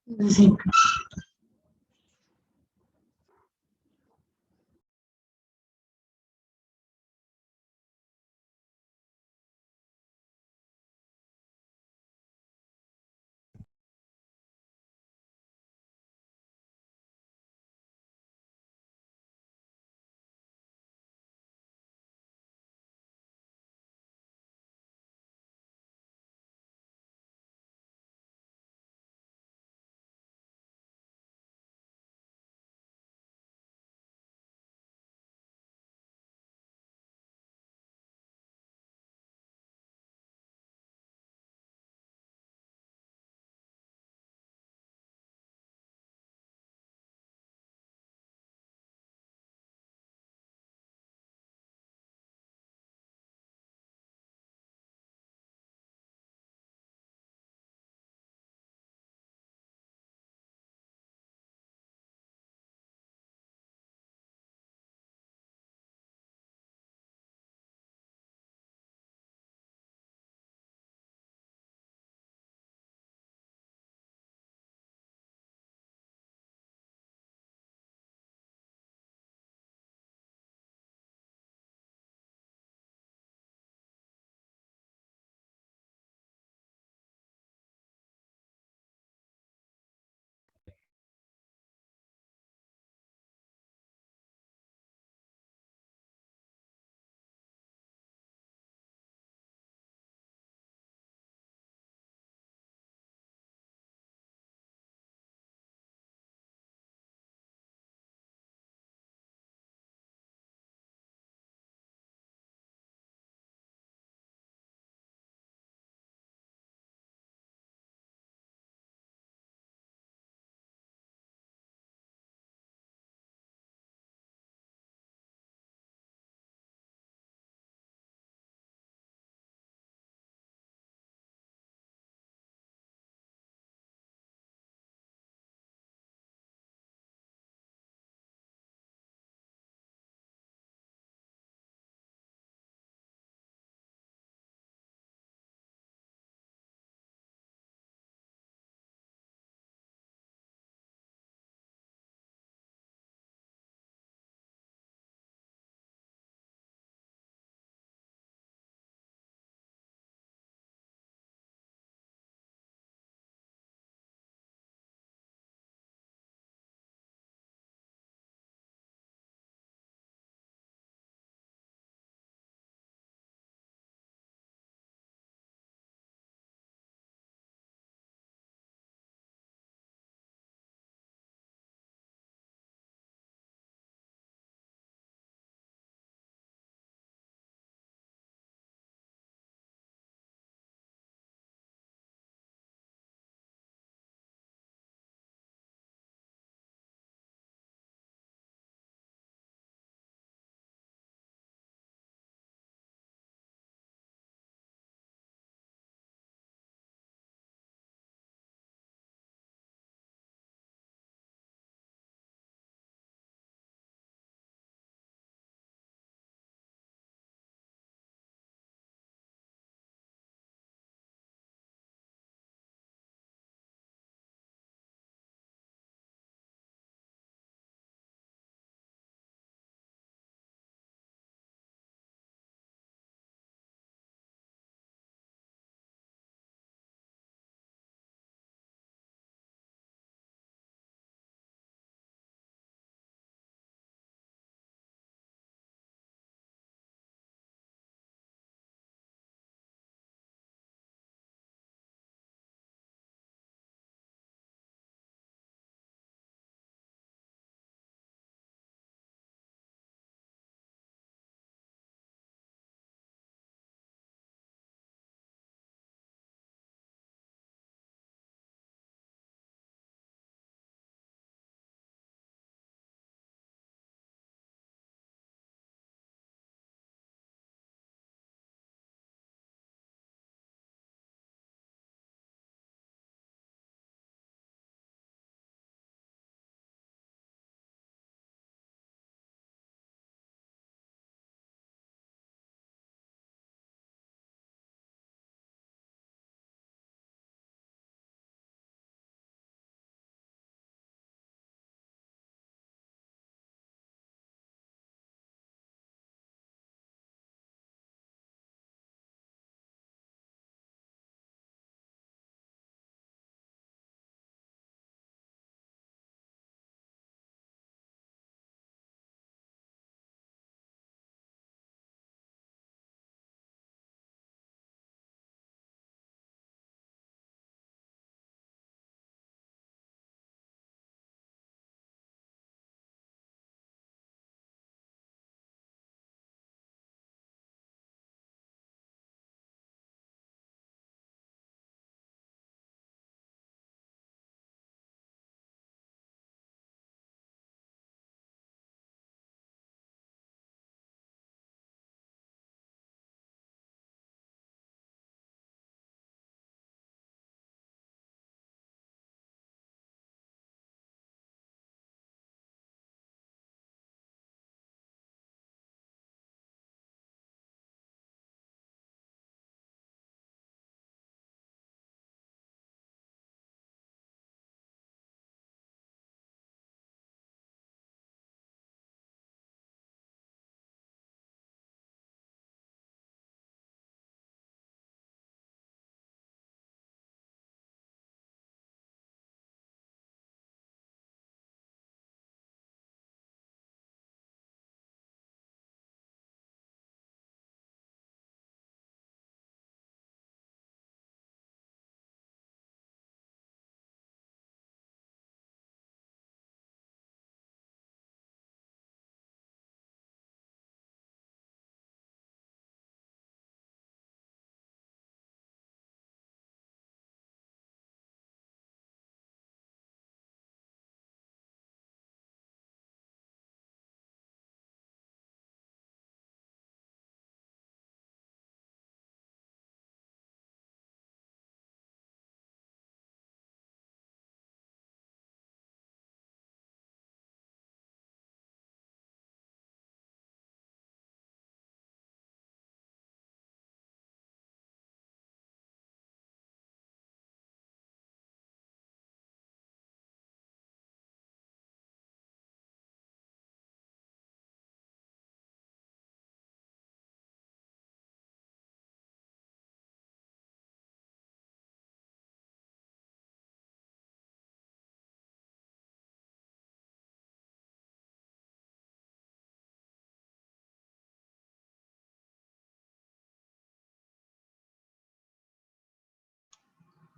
Sí.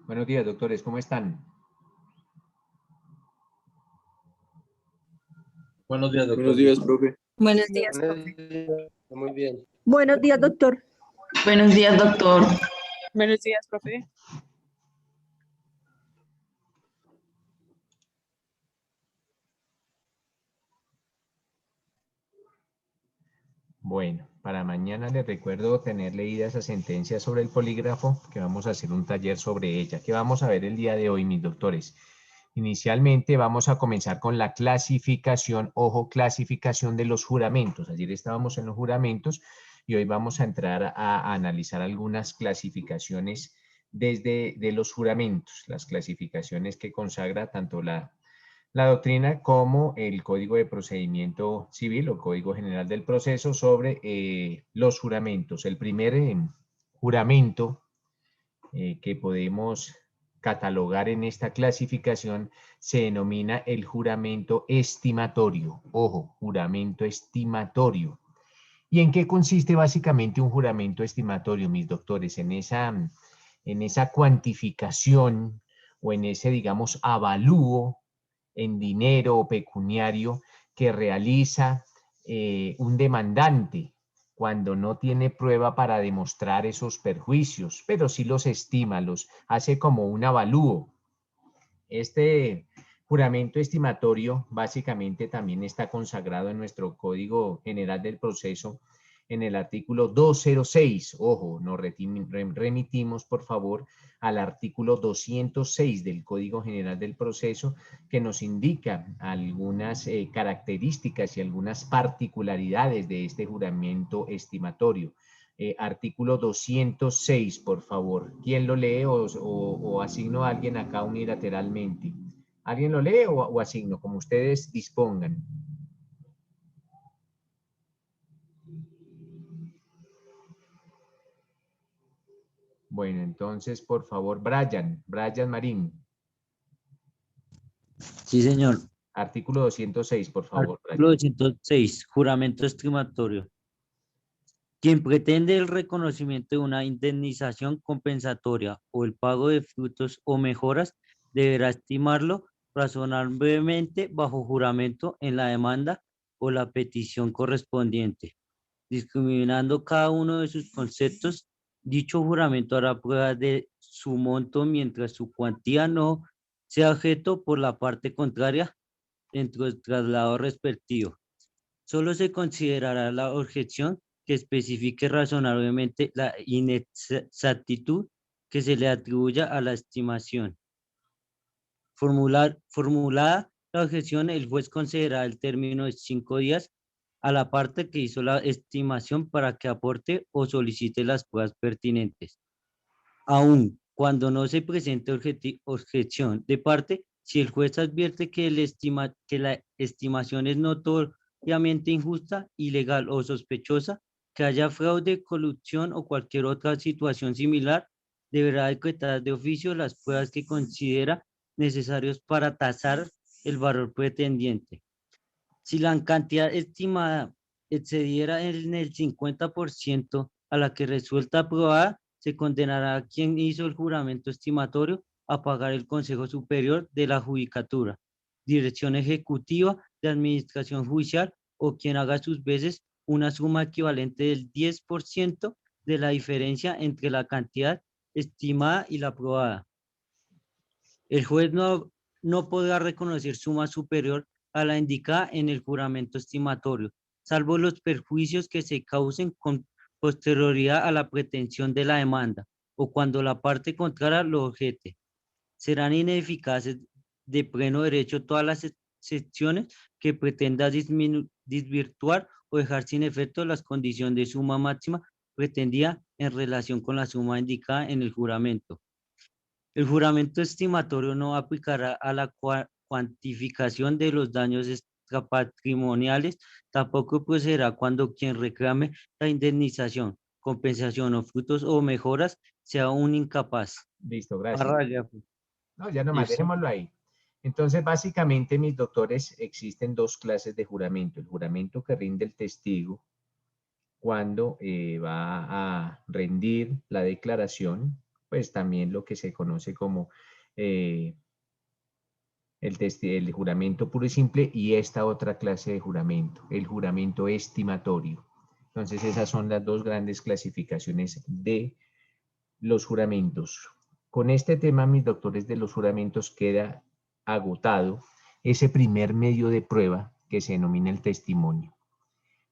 Buenos días, doctores, ¿cómo están? Buenos días, doctor. Buenos días, profe. Buenos días, Buenos profe. días. Muy bien. Buenos días, doctor. Buenos días, doctor. Buenos días, profe. Bueno, para mañana les recuerdo tener leída esa sentencia sobre el polígrafo, que vamos a hacer un taller sobre ella. ¿Qué vamos a ver el día de hoy, mis doctores? Inicialmente vamos a comenzar con la clasificación, ojo, clasificación de los juramentos. Ayer estábamos en los juramentos y hoy vamos a entrar a analizar algunas clasificaciones de los juramentos, las clasificaciones que consagra tanto la doctrina como el Código de Procedimiento Civil o Código General del Proceso sobre los juramentos. El primer juramento que podemos catalogar en esta clasificación se denomina el juramento estimatorio. Ojo, juramento estimatorio. ¿Y en qué consiste básicamente un juramento estimatorio, mis doctores? En esa cuantificación o en ese, digamos, avalúo en dinero o pecuniario que realiza un demandante cuando no tiene prueba para demostrar esos perjuicios, pero sí los estima, los hace como un avalúo. Este juramento estimatorio básicamente también está consagrado en nuestro Código General del Proceso en el artículo 206. Ojo, nos remitimos por favor al artículo 206 del Código General del Proceso que nos indica algunas características y algunas particularidades de este juramento estimatorio. Artículo 206, por favor. ¿Quién lo lee o asigno a alguien acá unilateralmente? ¿Alguien lo lee o asigno? Como ustedes dispongan. Bueno, entonces, por favor, Brian Marín. Sí, señor. Artículo 206, por favor, Artículo Brian. 206, juramento estimatorio. Quien pretende el reconocimiento de una indemnización compensatoria o el pago de frutos o mejoras deberá estimarlo razonablemente bajo juramento en la demanda o la petición correspondiente. Discriminando cada uno de sus conceptos, dicho juramento hará prueba de su monto mientras su cuantía no sea objeto por la parte contraria dentro del traslado respectivo. Solo se considerará la objeción que especifique razonablemente la inexactitud que se le atribuya a la estimación. Formulada la objeción, el juez concederá el término de 5 días a la parte que hizo la estimación para que aporte o solicite las pruebas pertinentes. Aun cuando no se presente objeción de parte, si el juez advierte que la estimación es notoriamente injusta, ilegal o sospechosa, que haya fraude, corrupción o cualquier otra situación similar, deberá decretar de oficio las pruebas que considera necesarios para tasar el valor pretendiente. Si la cantidad estimada excediera en el 50% a la que resulta aprobada, se condenará a quien hizo el juramento estimatorio a pagar el Consejo Superior de la Judicatura, Dirección Ejecutiva de Administración Judicial o quien haga a sus veces una suma equivalente del 10% de la diferencia entre la cantidad estimada y la aprobada. El juez no podrá reconocer suma superior a la indicada en el juramento estimatorio, salvo los perjuicios que se causen con posterioridad a la pretensión de la demanda o cuando la parte contraria lo objete. Serán ineficaces de pleno derecho todas las excepciones que pretenda desvirtuar o dejar sin efecto las condiciones de suma máxima pretendida en relación con la suma indicada en el juramento. El juramento estimatorio no aplicará a la cuantificación de los daños extrapatrimoniales, tampoco procederá cuando quien reclame la indemnización, compensación o frutos o mejoras sea un incapaz. Listo, gracias. Parágrafo. No, ya nomás, Listo. dejémoslo ahí. Entonces, básicamente, mis doctores, existen dos clases de juramento. El juramento que rinde el testigo cuando va a rendir la declaración pues también lo que se conoce como el juramento puro y simple, y esta otra clase de juramento, el juramento estimatorio. Entonces esas son las dos grandes clasificaciones de los juramentos. Con este tema, mis doctores, de los juramentos queda agotado ese primer medio de prueba que se denomina el testimonio.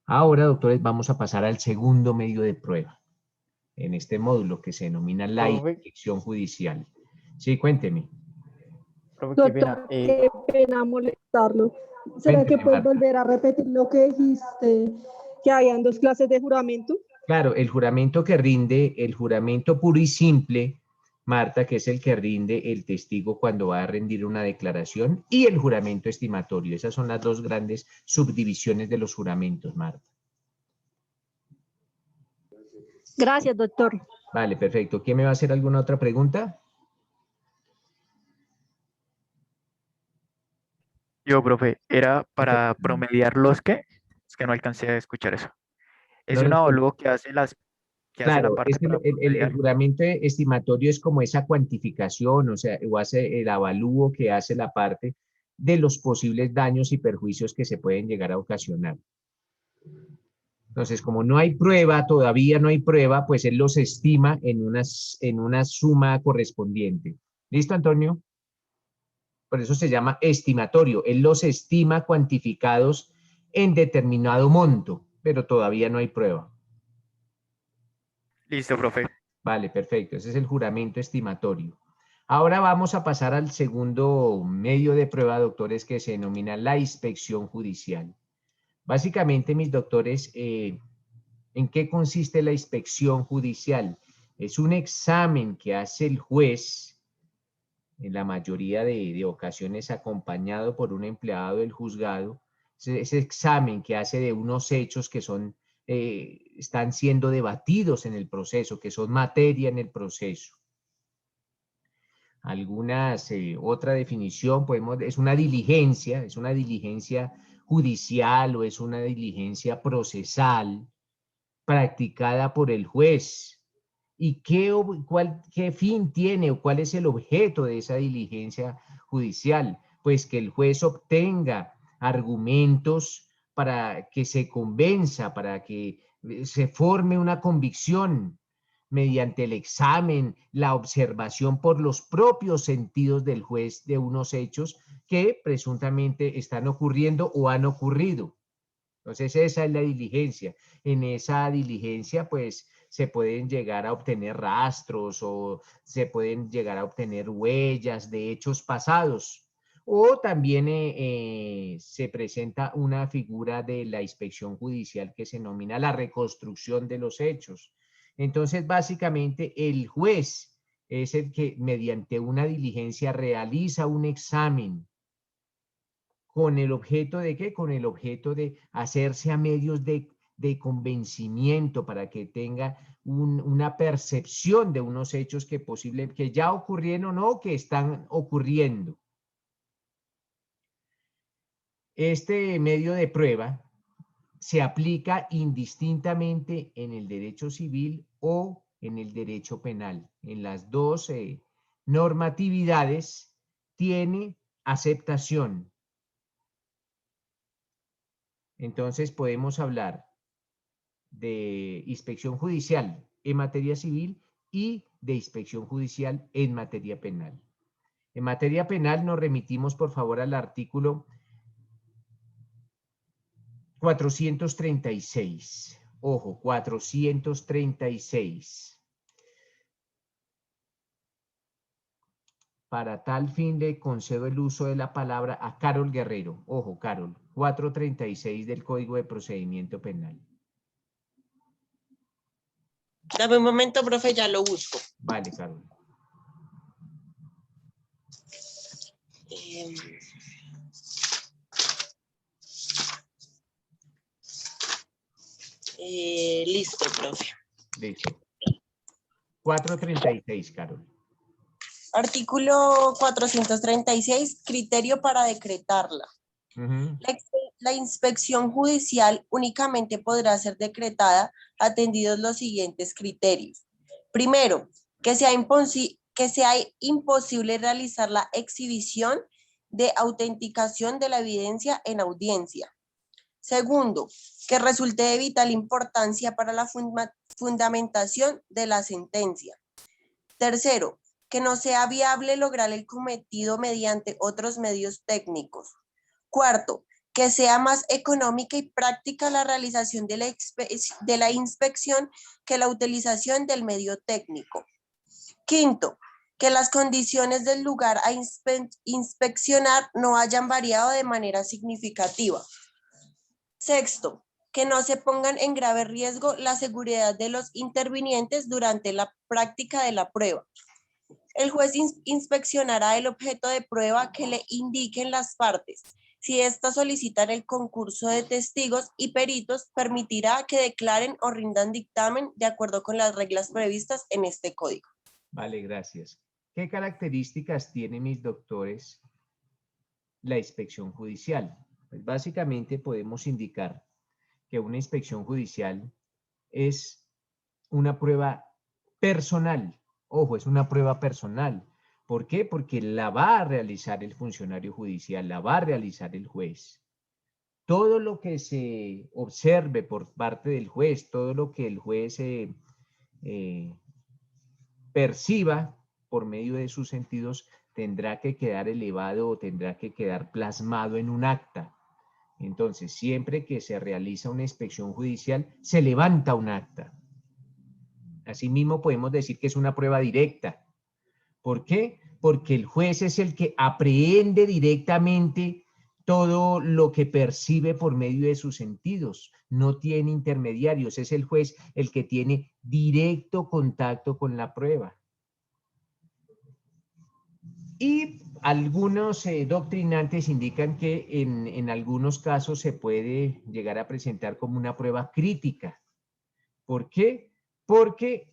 Ahora, doctores, vamos a pasar al segundo medio de prueba en este módulo que se denomina la Profe. inspección judicial. Sí, cuénteme. Profe, qué pena. Doctor, qué pena molestarlo. ¿Será que Cuénteme, puedes Marta. volver a repetir lo que dijiste, que habían dos clases de juramento? Claro, el juramento que rinde, el juramento puro y simple, Marta, que es el que rinde el testigo cuando va a rendir una declaración, y el juramento estimatorio. Esas son las dos grandes subdivisiones de los juramentos, Marta. Gracias, doctor. Vale, perfecto. ¿Quién me va a hacer alguna otra pregunta? Yo, profe, era para promediar los que, es que no alcancé a escuchar eso. Es No un lo entiendo. avalúo que hace que hace la Claro, parte para el promediar. juramento estimatorio es como esa cuantificación, o sea, o hace el avalúo que hace la parte de los posibles daños y perjuicios que se pueden llegar a ocasionar. Entonces, como no hay prueba, todavía no hay prueba, pues él los estima en una suma correspondiente. ¿Listo, Antonio? Por eso se llama estimatorio. Él los estima cuantificados en determinado monto, pero todavía no hay prueba. Listo, profe. Vale, perfecto. Ese es el juramento estimatorio. Ahora vamos a pasar al segundo medio de prueba, doctores, que se denomina la inspección judicial. Básicamente, mis doctores, ¿en qué consiste la inspección judicial? Es un examen que hace el juez, en la mayoría de ocasiones acompañado por un empleado del juzgado, ese examen que hace de unos hechos que son, están siendo debatidos en el proceso, que son materia en el proceso. Otra definición, es una diligencia judicial o es una diligencia procesal practicada por el juez. ¿Y qué fin tiene o cuál es el objeto de esa diligencia judicial? Pues que el juez obtenga argumentos para que se convenza, para que se forme una convicción mediante el examen, la observación por los propios sentidos del juez de unos hechos que presuntamente están ocurriendo o han ocurrido. Entonces, esa es la diligencia. En esa diligencia, pues, se pueden llegar a obtener rastros o se pueden llegar a obtener huellas de hechos pasados. O también se presenta una figura de la inspección judicial que se denomina la reconstrucción de los hechos. Entonces, básicamente, el juez es el que mediante una diligencia realiza un examen. ¿Con el objeto de qué? Con el objeto de hacerse a medios de convencimiento para que tenga una percepción de unos hechos que ya ocurrieron o que están ocurriendo. Este medio de prueba se aplica indistintamente en el derecho civil o en el derecho penal. En las dos normatividades tiene aceptación. Entonces podemos hablar de inspección judicial en materia civil y de inspección judicial en materia penal. En materia penal nos remitimos, por favor, al artículo 436. Ojo, 436. Para tal fin le concedo el uso de la palabra a Carol Guerrero. Ojo, Carol, 436 del Código de Procedimiento Penal. Dame un momento, profe, ya lo busco. Vale, Carol. Listo, profe. Listo. 436, Carol. Artículo 436, criterio para decretarla. La inspección judicial únicamente podrá ser decretada atendidos los siguientes criterios. Primero, que sea imposible realizar la exhibición de autenticación de la evidencia en audiencia. Segundo, que resulte de vital importancia para la fundamentación de la sentencia. Tercero, que no sea viable lograr el cometido mediante otros medios técnicos. Cuarto, que sea más económica y práctica la realización de la inspección que la utilización del medio técnico. Quinto, que las condiciones del lugar a inspeccionar no hayan variado de manera significativa. Sexto, que no se pongan en grave riesgo la seguridad de los intervinientes durante la práctica de la prueba. El juez inspeccionará el objeto de prueba que le indiquen las partes. Si éstas solicitan el concurso de testigos y peritos, permitirá que declaren o rindan dictamen de acuerdo con las reglas previstas en este código. Vale, gracias. ¿Qué características tiene, mis doctores, la inspección judicial? Pues básicamente podemos indicar que una inspección judicial es una prueba personal. Ojo, es una prueba personal. ¿Por qué? Porque la va a realizar el funcionario judicial, la va a realizar el juez. Todo lo que se observe por parte del juez, todo lo que el juez perciba por medio de sus sentidos, tendrá que quedar elevado o tendrá que quedar plasmado en un acta. Entonces, siempre que se realiza una inspección judicial, se levanta un acta. Asimismo, podemos decir que es una prueba directa. ¿Por qué? Porque el juez es el que aprehende directamente todo lo que percibe por medio de sus sentidos. No tiene intermediarios, es el juez el que tiene directo contacto con la prueba. Y algunos doctrinantes indican que en algunos casos se puede llegar a presentar como una prueba crítica. ¿Por qué? Porque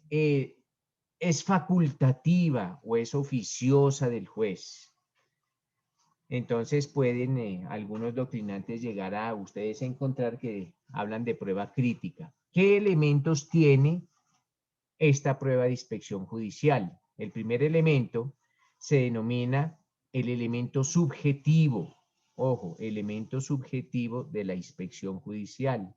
es facultativa o es oficiosa del juez. Entonces pueden algunos doctrinantes llegar a ustedes encontrar que hablan de prueba crítica. ¿Qué elementos tiene esta prueba de inspección judicial? El primer elemento se denomina el elemento subjetivo. Ojo, elemento subjetivo de la inspección judicial.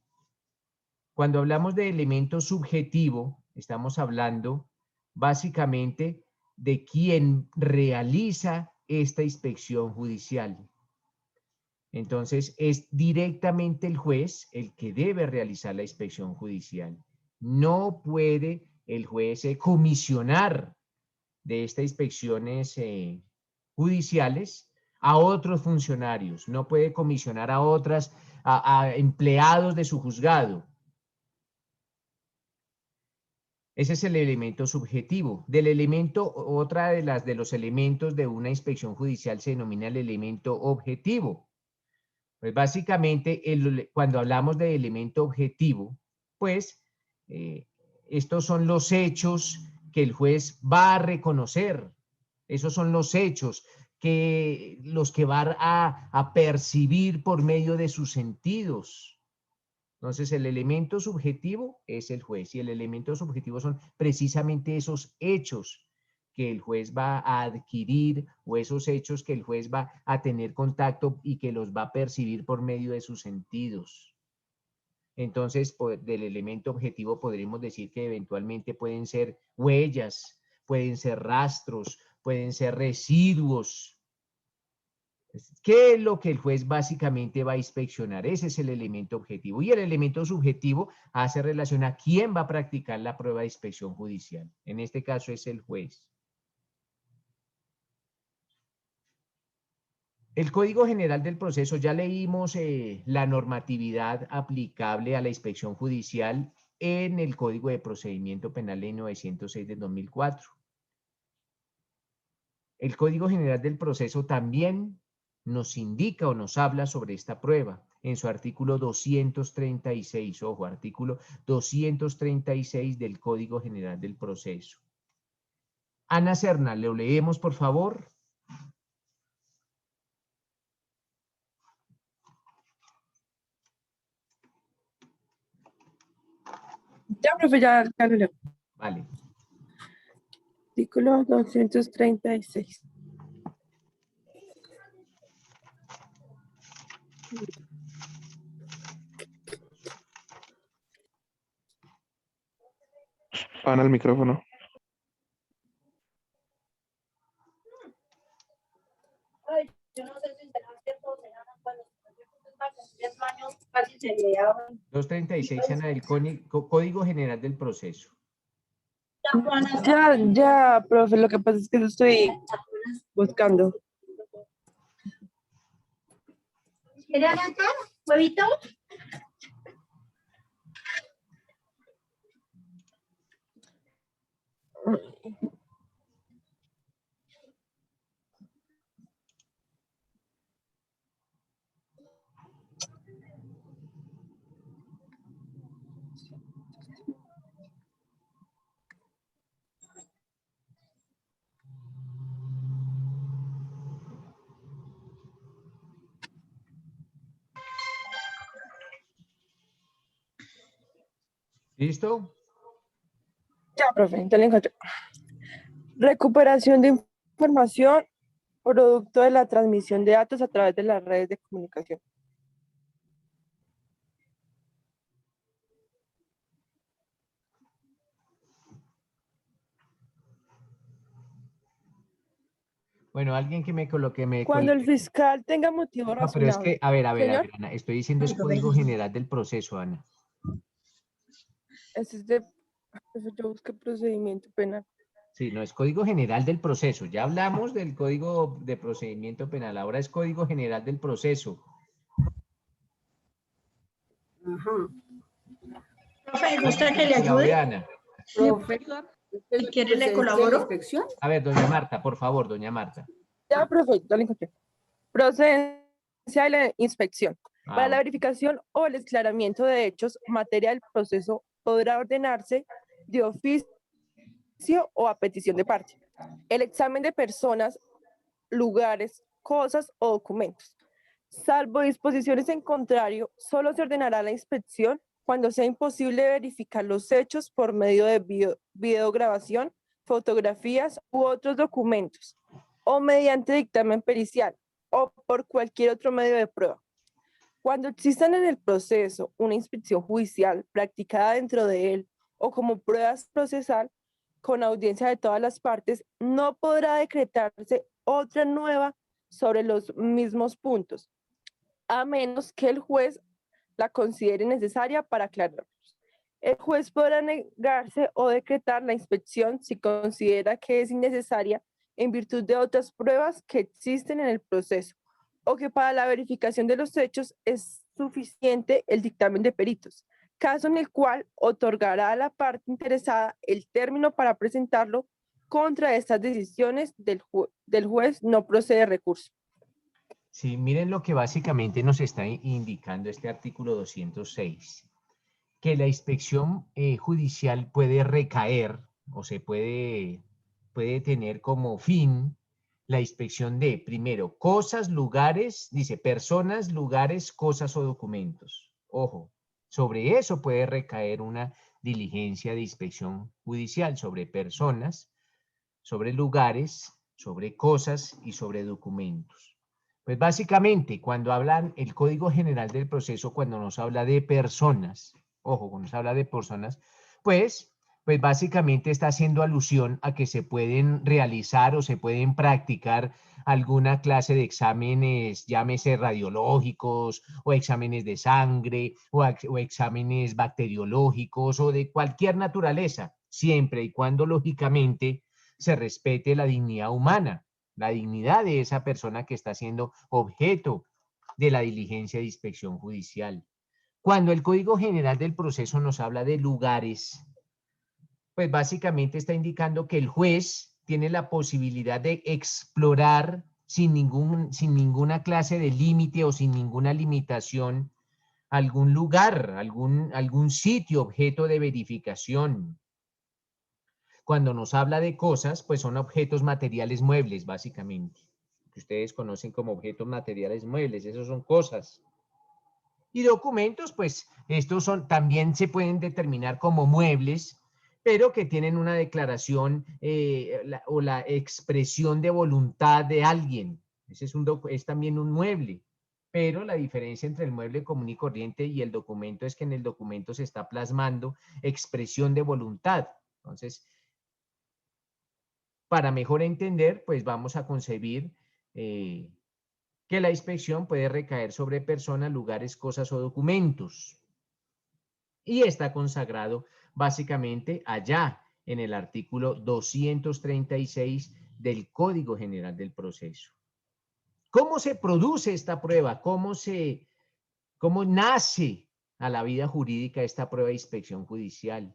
Cuando hablamos de elemento subjetivo, estamos hablando básicamente de quién realiza esta inspección judicial. Entonces, es directamente el juez el que debe realizar la inspección judicial. No puede el juez comisionar de estas inspecciones judiciales a otros funcionarios. No puede comisionar a empleados de su juzgado. Ese es el elemento subjetivo. Otra de los elementos de una inspección judicial se denomina el elemento objetivo. Pues básicamente, cuando hablamos de elemento objetivo, pues estos son los hechos que el juez va a reconocer. Esos son los hechos los que va a percibir por medio de sus sentidos. Entonces, el elemento subjetivo es el juez y el elemento subjetivo son precisamente esos hechos que el juez va a adquirir o esos hechos que el juez va a tener contacto y que los va a percibir por medio de sus sentidos. Entonces, del elemento objetivo podríamos decir que eventualmente pueden ser huellas, pueden ser rastros, pueden ser residuos. ¿Qué es lo que el juez básicamente va a inspeccionar? Ese es el elemento objetivo. Y el elemento subjetivo hace relación a quién va a practicar la prueba de inspección judicial. En este caso es el juez. El Código General del Proceso, ya leímos la normatividad aplicable a la inspección judicial en el Código de Procedimiento Penal Ley 906 de 2004. El Código General del Proceso también nos indica o nos habla sobre esta prueba en su artículo 236, ojo, artículo 236 del Código General del Proceso. Ana Serna, ¿lo leemos, por favor? Ya, profe, ya lo leo. Vale. Artículo 236. Van al micrófono. Yo no sé si será cierto o será cuando se años casi se le daba. 236, Ana, del Código General del Proceso. Ya, profe, lo que pasa es que lo estoy buscando. ¿Quería lanzar? ¿Huevito? ¿Listo? Ya, profe, ya lo encontré. Recuperación de información producto de la transmisión de datos a través de las redes de comunicación. Bueno, alguien que me coloque, Cuando el fiscal tenga motivo No, pero es razonable. que, a ver, Señor, Ana, estoy diciendo es Código General del Proceso, Ana. ese es de... Eso yo busqué procedimiento penal. Sí, no, es Código General del Proceso. Ya hablamos del Código de Procedimiento Penal, ahora es Código General del Proceso. Profe, ¿gusta que le Colabore, ayude? Ana. Profe, si quiere le colaboro. A ver, doña Marta, por favor, doña Marta. Ya, profe, ya lo encontré. Procedencia de la inspección. Para la bueno. verificación o el esclaramiento de hechos, materia del proceso podrá ordenarse de oficio o a petición de parte. El examen de personas, lugares, cosas o documentos. Salvo disposiciones en contrario, solo se ordenará la inspección cuando sea imposible verificar los hechos por medio de videograbación, fotografías u otros documentos, o mediante dictamen pericial, o por cualquier otro medio de prueba. Cuando existan en el proceso una inspección judicial practicada dentro de él o como pruebas procesal con audiencia de todas las partes, no podrá decretarse otra nueva sobre los mismos puntos, a menos que el juez la considere necesaria para aclararlos. El juez podrá negarse o decretar la inspección si considera que es innecesaria en virtud de otras pruebas que existen en el proceso o que para la verificación de los hechos es suficiente el dictamen de peritos, caso en el cual otorgará a la parte interesada el término para presentarlo. Contra estas decisiones del juez no procede recurso. Sí, miren lo que básicamente nos está indicando este artículo 206, que la inspección judicial puede recaer o se puede tener como fin la inspección de, primero, cosas, lugares, dice personas, lugares, cosas o documentos. Ojo, sobre eso puede recaer una diligencia de inspección judicial, sobre personas, sobre lugares, sobre cosas y sobre documentos. Pues básicamente, cuando hablan el Código General del Proceso, cuando nos habla de personas, ojo, cuando nos habla de personas, pues básicamente está haciendo alusión a que se pueden realizar o se pueden practicar alguna clase de exámenes, llámese radiológicos o exámenes de sangre o exámenes bacteriológicos o de cualquier naturaleza, siempre y cuando lógicamente se respete la dignidad humana, la dignidad de esa persona que está siendo objeto de la diligencia de inspección judicial. Cuando el Código General del Proceso nos habla de lugares, pues básicamente está indicando que el juez tiene la posibilidad de explorar sin ninguna clase de límite o sin ninguna limitación algún lugar, algún sitio objeto de verificación. Cuando nos habla de cosas, pues son objetos materiales muebles, básicamente, que ustedes conocen como objetos materiales muebles, esos son cosas. Y documentos, pues estos también se pueden determinar como muebles, pero que tienen una declaración o la expresión de voluntad de alguien. Ese es también un mueble, pero la diferencia entre el mueble común y corriente y el documento es que en el documento se está plasmando expresión de voluntad. Entonces, para mejor entender, pues vamos a concebir que la inspección puede recaer sobre personas, lugares, cosas o documentos. Y está consagrado básicamente allá en el artículo 236 del Código General del Proceso. ¿Cómo se produce esta prueba? ¿Cómo nace a la vida jurídica esta prueba de inspección judicial?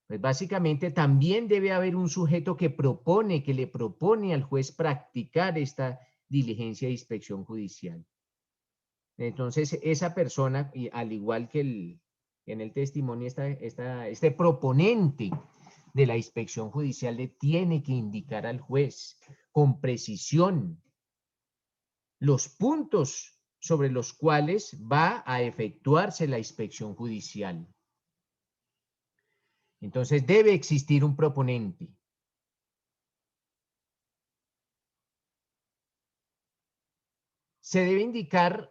Pues básicamente también debe haber un sujeto que le propone al juez practicar esta diligencia de inspección judicial. Entonces, esa persona, y al igual que en el testimonio, este proponente de la inspección judicial le tiene que indicar al juez con precisión los puntos sobre los cuales va a efectuarse la inspección judicial. Entonces, debe existir un proponente. Se debe indicar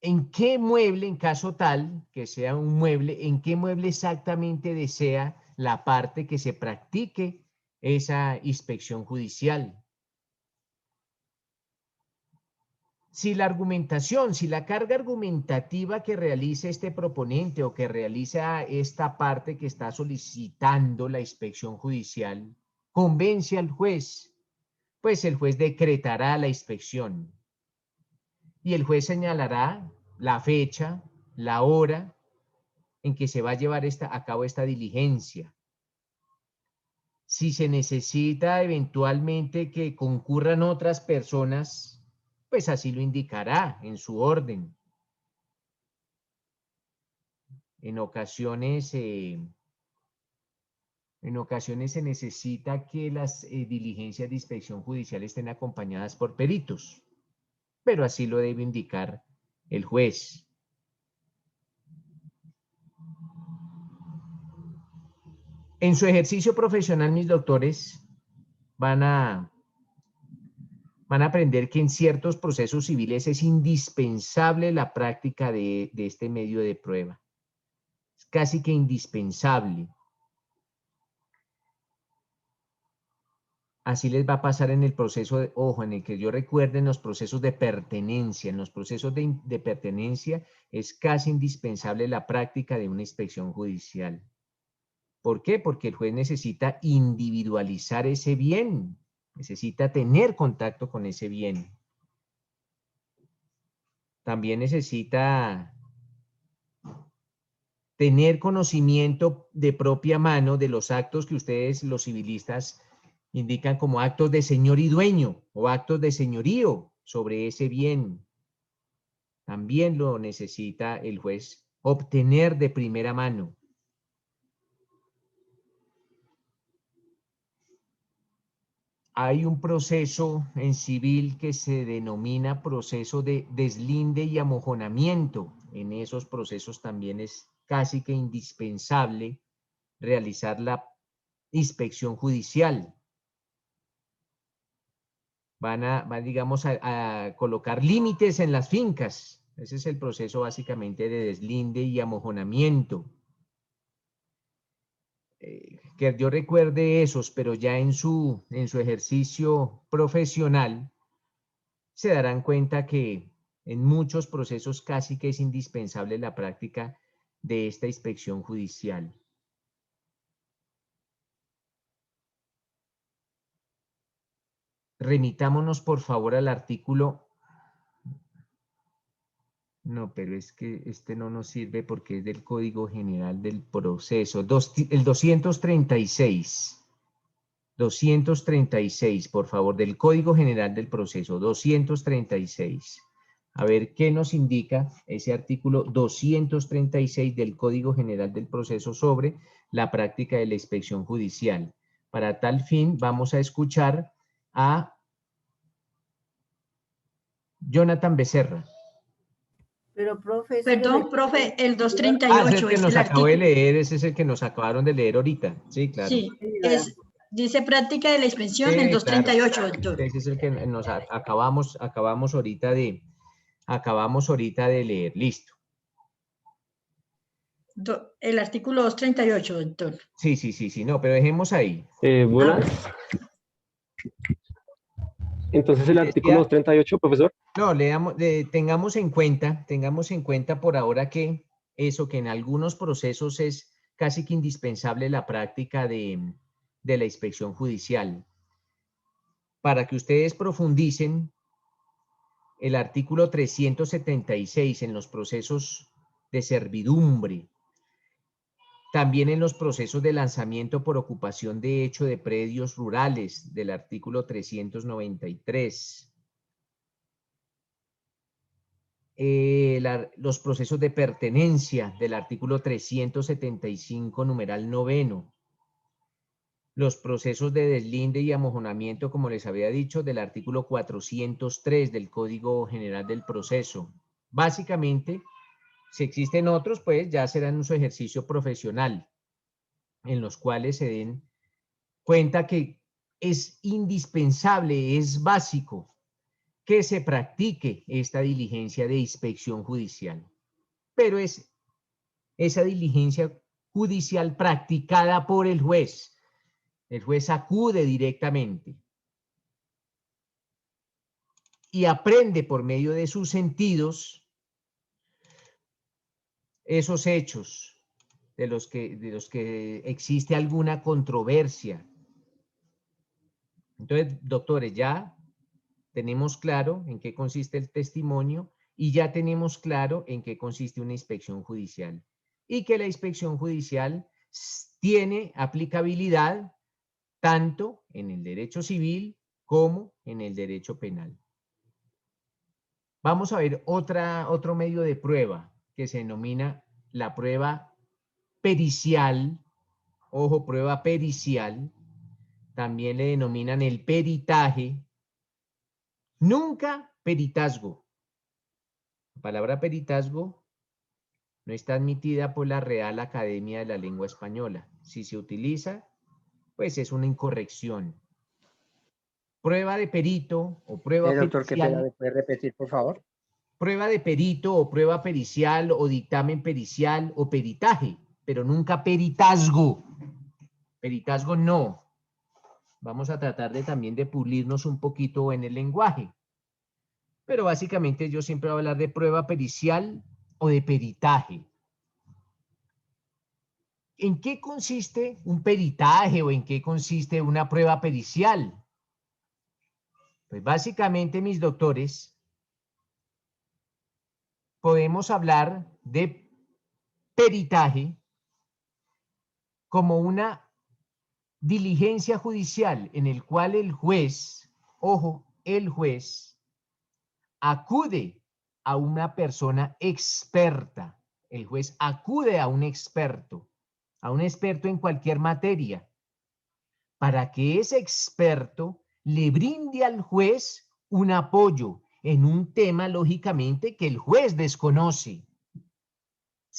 en qué mueble, en caso tal que sea un mueble, en qué mueble exactamente desea la parte que se practique esa inspección judicial. Si la carga argumentativa que realice este proponente o que realiza esta parte que está solicitando la inspección judicial convence al juez, pues el juez decretará la inspección y el juez señalará la fecha, la hora en que se va a llevar a cabo esta diligencia. Si se necesita eventualmente que concurran otras personas, pues así lo indicará en su orden. En ocasiones se necesita que las diligencias de inspección judicial estén acompañadas por peritos, pero así lo debe indicar el juez. En su ejercicio profesional, mis doctores van a aprender que en ciertos procesos civiles es indispensable la práctica de este medio de prueba. Es casi que indispensable. Así les va a pasar en el proceso, en el que yo recuerde, en los procesos de pertenencia. En los procesos de pertenencia es casi indispensable la práctica de una inspección judicial. ¿Por qué? Porque el juez necesita individualizar ese bien, necesita tener contacto con ese bien. También necesita tener conocimiento de propia mano de los actos que ustedes, los civilistas, indican como actos de señor y dueño o actos de señorío sobre ese bien. También lo necesita el juez obtener de primera mano. Hay un proceso en civil que se denomina proceso de deslinde y amojonamiento. En esos procesos también es casi que indispensable realizar la inspección judicial. Van, digamos, a colocar límites en las fincas. Ese es el proceso básicamente de deslinde y amojonamiento. Que yo recuerde esos, pero ya en su ejercicio profesional se darán cuenta que en muchos procesos casi que es indispensable la práctica de esta inspección judicial. Remitámonos por favor al artículo. No, pero es que este no nos sirve porque es del Código General del Proceso. El 236. 236, por favor, del Código General del Proceso. 236. A ver qué nos indica ese artículo 236 del Código General del Proceso sobre la práctica de la inspección judicial. Para tal fin, vamos a escuchar a Jonathan Becerra. Pero, profe, es que Perdón, profe, el 238 Ah, ese es el que es nos el acabó de artículo. leer, ese es el que nos acabaron de leer ahorita. Sí, claro. Sí, dice práctica de la inspección, el Sí, claro. 238, doctor. Ese es el que acabamos ahorita de leer. Listo. El artículo 238, doctor. Sí, no, pero dejemos ahí. Buenas. Entonces el artículo Decía- 238, profesor. No, tengamos en cuenta por ahora que eso, que en algunos procesos es casi que indispensable la práctica de la inspección judicial. Para que ustedes profundicen, el artículo 376 en los procesos de servidumbre, también en los procesos de lanzamiento por ocupación de hecho de predios rurales del artículo 393. Los procesos de pertenencia del artículo 375, numeral 9. Los procesos de deslinde y amojonamiento, como les había dicho, del artículo 403 del Código General del Proceso. Básicamente, si existen otros, pues ya serán un ejercicio profesional, en los cuales se den cuenta que es indispensable, es básico que se practique esta diligencia de inspección judicial. Pero es esa diligencia judicial practicada por el juez. El juez acude directamente y aprende por medio de sus sentidos esos hechos de los que existe alguna controversia. Entonces, doctores, ya tenemos claro en qué consiste el testimonio y ya tenemos claro en qué consiste una inspección judicial. Y que la inspección judicial tiene aplicabilidad tanto en el derecho civil como en el derecho penal. Vamos a ver otro medio de prueba que se denomina la prueba pericial. Ojo, prueba pericial. También le denominan el peritaje. Nunca peritazgo. La palabra peritazgo no está admitida por la Real Academia de la Lengua Española. Si se utiliza, pues es una incorrección. Prueba de perito o prueba Doctor, qué pena, pericial. ¿me puede repetir, por favor? Prueba de perito o prueba pericial o dictamen pericial o peritaje, pero nunca peritazgo. Peritazgo no. Vamos a tratar de también de pulirnos un poquito en el lenguaje. Pero básicamente yo siempre voy a hablar de prueba pericial o de peritaje. ¿En qué consiste un peritaje o en qué consiste una prueba pericial? Pues básicamente, mis doctores, podemos hablar de peritaje como una diligencia judicial en el cual el juez, ojo, el juez acude a una persona experta. El juez acude a un experto en cualquier materia, para que ese experto le brinde al juez un apoyo en un tema, lógicamente, que el juez desconoce.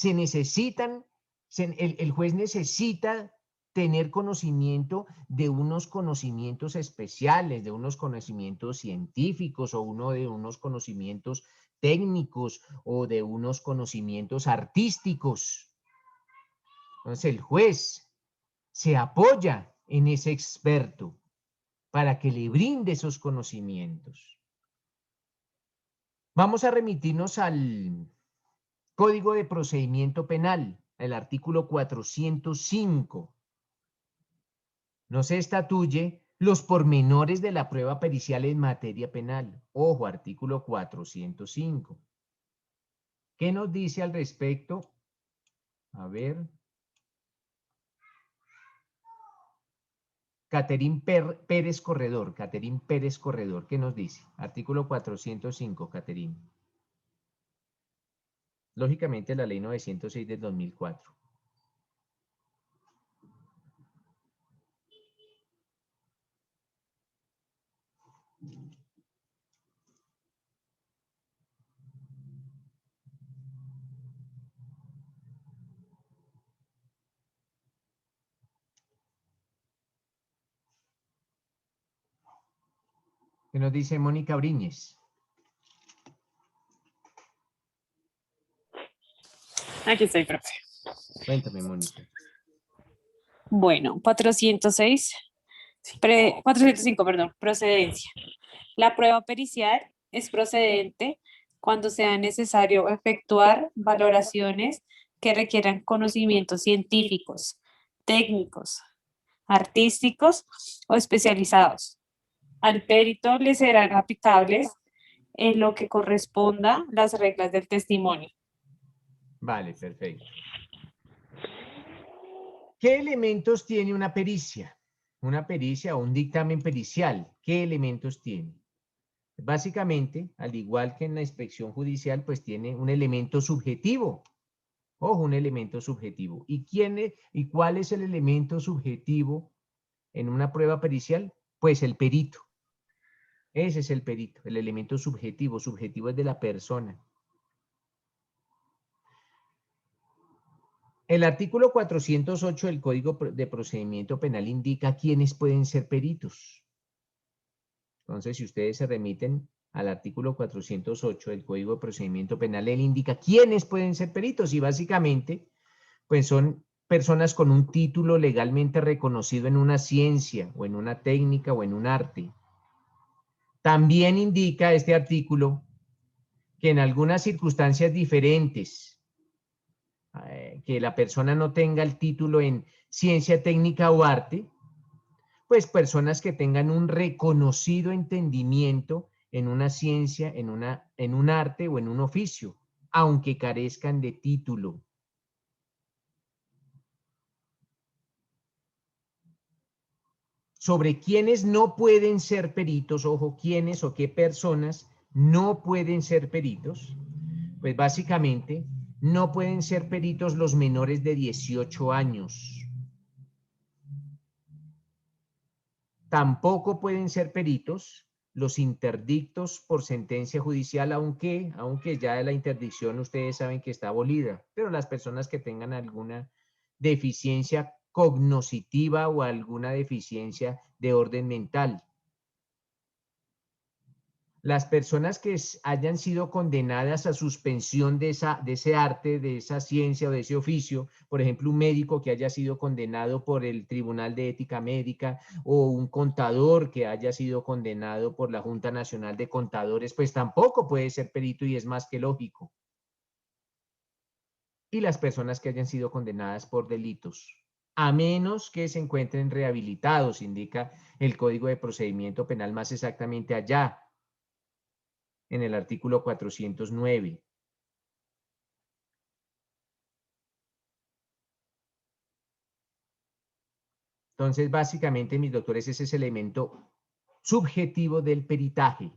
El juez necesita tener conocimiento de unos conocimientos especiales, de unos conocimientos científicos o de unos conocimientos técnicos o de unos conocimientos artísticos. Entonces el juez se apoya en ese experto para que le brinde esos conocimientos. Vamos a remitirnos al Código de Procedimiento Penal, el artículo 405. No se estatuye los pormenores de la prueba pericial en materia penal. Ojo, artículo 405. ¿Qué nos dice al respecto? A ver. Caterín Pérez Corredor, ¿qué nos dice? Artículo 405, Caterín. Lógicamente la ley 906 del 2004. ¿Qué nos dice Mónica Briñez? Aquí estoy, profe. Cuéntame, Mónica. Bueno, 405, perdón, procedencia. La prueba pericial es procedente cuando sea necesario efectuar valoraciones que requieran conocimientos científicos, técnicos, artísticos o especializados. Al perito le serán aplicables en lo que corresponda las reglas del testimonio. Vale, perfecto. ¿Qué elementos tiene una pericia? Una pericia o un dictamen pericial. ¿Qué elementos tiene? Básicamente, al igual que en la inspección judicial, pues tiene un elemento subjetivo. Ojo, un elemento subjetivo. ¿Y cuál es el elemento subjetivo en una prueba pericial? Pues el perito. Ese es el perito, el elemento subjetivo. Subjetivo es de la persona. El artículo 408 del Código de Procedimiento Penal indica quiénes pueden ser peritos. Entonces, si ustedes se remiten al artículo 408 del Código de Procedimiento Penal, él indica quiénes pueden ser peritos y básicamente, pues son personas con un título legalmente reconocido en una ciencia o en una técnica o en un arte. También indica este artículo que en algunas circunstancias diferentes, que la persona no tenga el título en ciencia, técnica o arte, pues personas que tengan un reconocido entendimiento en una ciencia, en un arte o en un oficio, aunque carezcan de título. Sobre quiénes no pueden ser peritos, ojo, quiénes o qué personas no pueden ser peritos, pues básicamente no pueden ser peritos los menores de 18 años. Tampoco pueden ser peritos los interdictos por sentencia judicial, aunque ya la interdicción ustedes saben que está abolida, pero las personas que tengan alguna deficiencia cognoscitiva o alguna deficiencia de orden mental. Las personas que hayan sido condenadas a suspensión de ese arte, de esa ciencia o de ese oficio, por ejemplo, un médico que haya sido condenado por el Tribunal de Ética Médica o un contador que haya sido condenado por la Junta Nacional de Contadores, pues tampoco puede ser perito y es más que lógico. Y las personas que hayan sido condenadas por delitos, a menos que se encuentren rehabilitados, indica el Código de Procedimiento Penal más exactamente allá, en el artículo 409. Entonces, básicamente, mis doctores, ese es el elemento subjetivo del peritaje.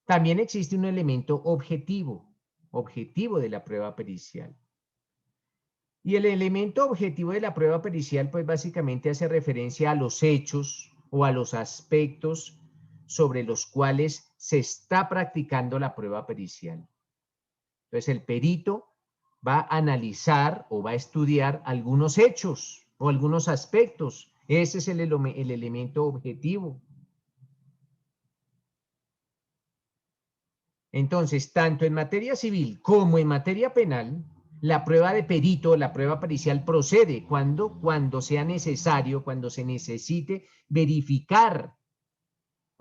También existe un elemento objetivo de la prueba pericial. Y el elemento objetivo de la prueba pericial, pues básicamente hace referencia a los hechos o a los aspectos sobre los cuales se está practicando la prueba pericial. Entonces, el perito va a analizar o va a estudiar algunos hechos o algunos aspectos. Ese es el elemento objetivo. Entonces, tanto en materia civil como en materia penal, la prueba de perito, la prueba pericial procede cuando sea necesario, cuando se necesite verificar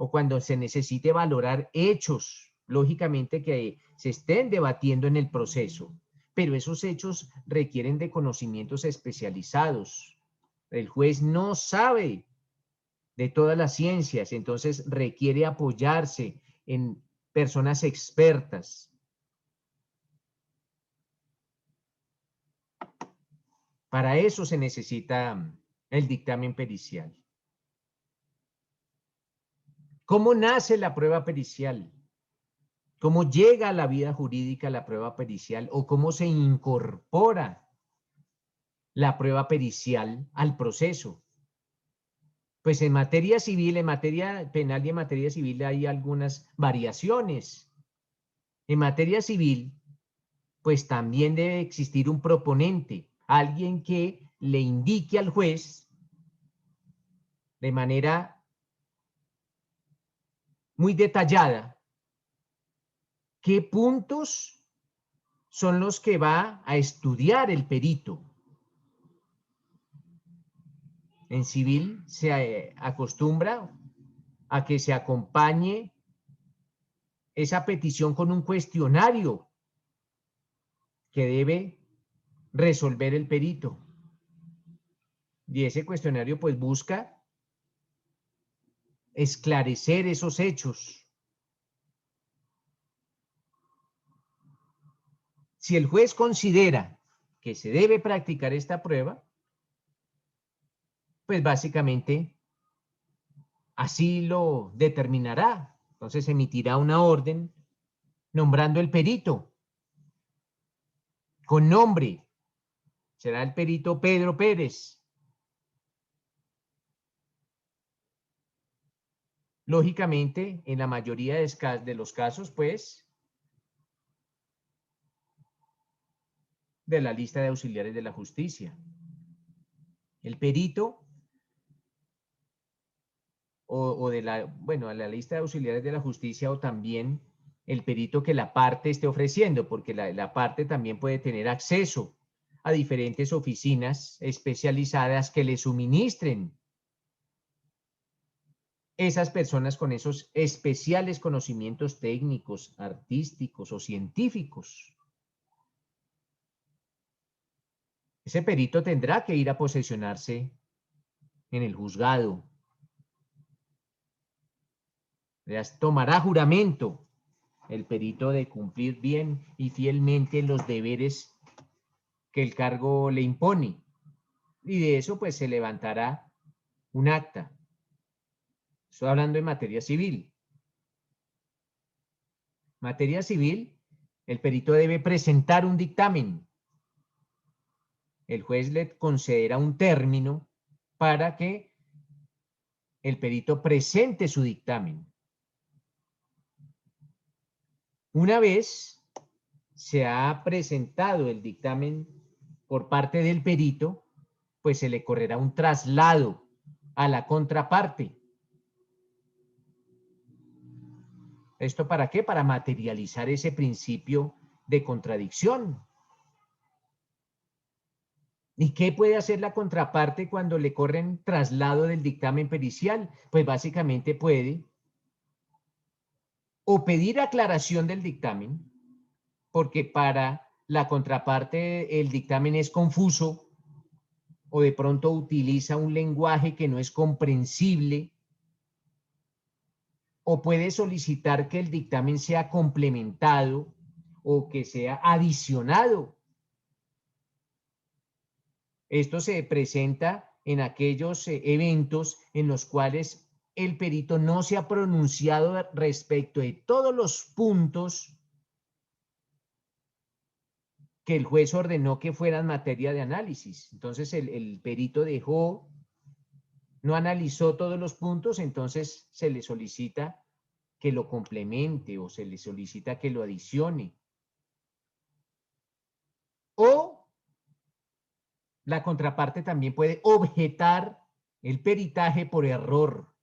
o cuando se necesite valorar hechos, lógicamente que se estén debatiendo en el proceso, pero esos hechos requieren de conocimientos especializados. El juez no sabe de todas las ciencias, entonces requiere apoyarse en personas expertas. Para eso se necesita el dictamen pericial. ¿Cómo nace la prueba pericial? ¿Cómo llega a la vida jurídica la prueba pericial o cómo se incorpora la prueba pericial al proceso? Pues en materia civil, en materia penal y en materia civil hay algunas variaciones. En materia civil, pues también debe existir un proponente, alguien que le indique al juez de manera muy detallada qué puntos son los que va a estudiar el perito. En civil se acostumbra a que se acompañe esa petición con un cuestionario que debe resolver el perito. Y ese cuestionario pues busca esclarecer esos hechos. Si el juez considera que se debe practicar esta prueba, pues básicamente así lo determinará. Entonces emitirá una orden nombrando el perito con nombre. Será el perito Pedro Pérez. Lógicamente, en la mayoría de los casos, pues, de la lista de auxiliares de la justicia. El perito o de la, bueno, a la lista de auxiliares de la justicia, o también el perito que la parte esté ofreciendo, porque la parte también puede tener acceso a diferentes oficinas especializadas que le suministren esas personas con esos especiales conocimientos técnicos, artísticos o científicos. Ese perito tendrá que ir a posesionarse en el juzgado. Tomará juramento el perito de cumplir bien y fielmente los deberes que el cargo le impone. Y de eso pues se levantará un acta. Estoy hablando en materia civil. Materia civil, el perito debe presentar un dictamen. El juez le concederá un término para que el perito presente su dictamen. Una vez se ha presentado el dictamen por parte del perito, pues se le correrá un traslado a la contraparte. ¿Esto para qué? Para materializar ese principio de contradicción. ¿Y qué puede hacer la contraparte cuando le corren traslado del dictamen pericial? Pues básicamente puede o pedir aclaración del dictamen, porque para la contraparte el dictamen es confuso o de pronto utiliza un lenguaje que no es comprensible, o puede solicitar que el dictamen sea complementado o que sea adicionado. Esto se presenta en aquellos eventos en los cuales el perito no se ha pronunciado respecto de todos los puntos que el juez ordenó que fueran materia de análisis. Entonces el perito no analizó todos los puntos, entonces se le solicita que lo complemente o se le solicita que lo adicione. O la contraparte también puede objetar el peritaje por error.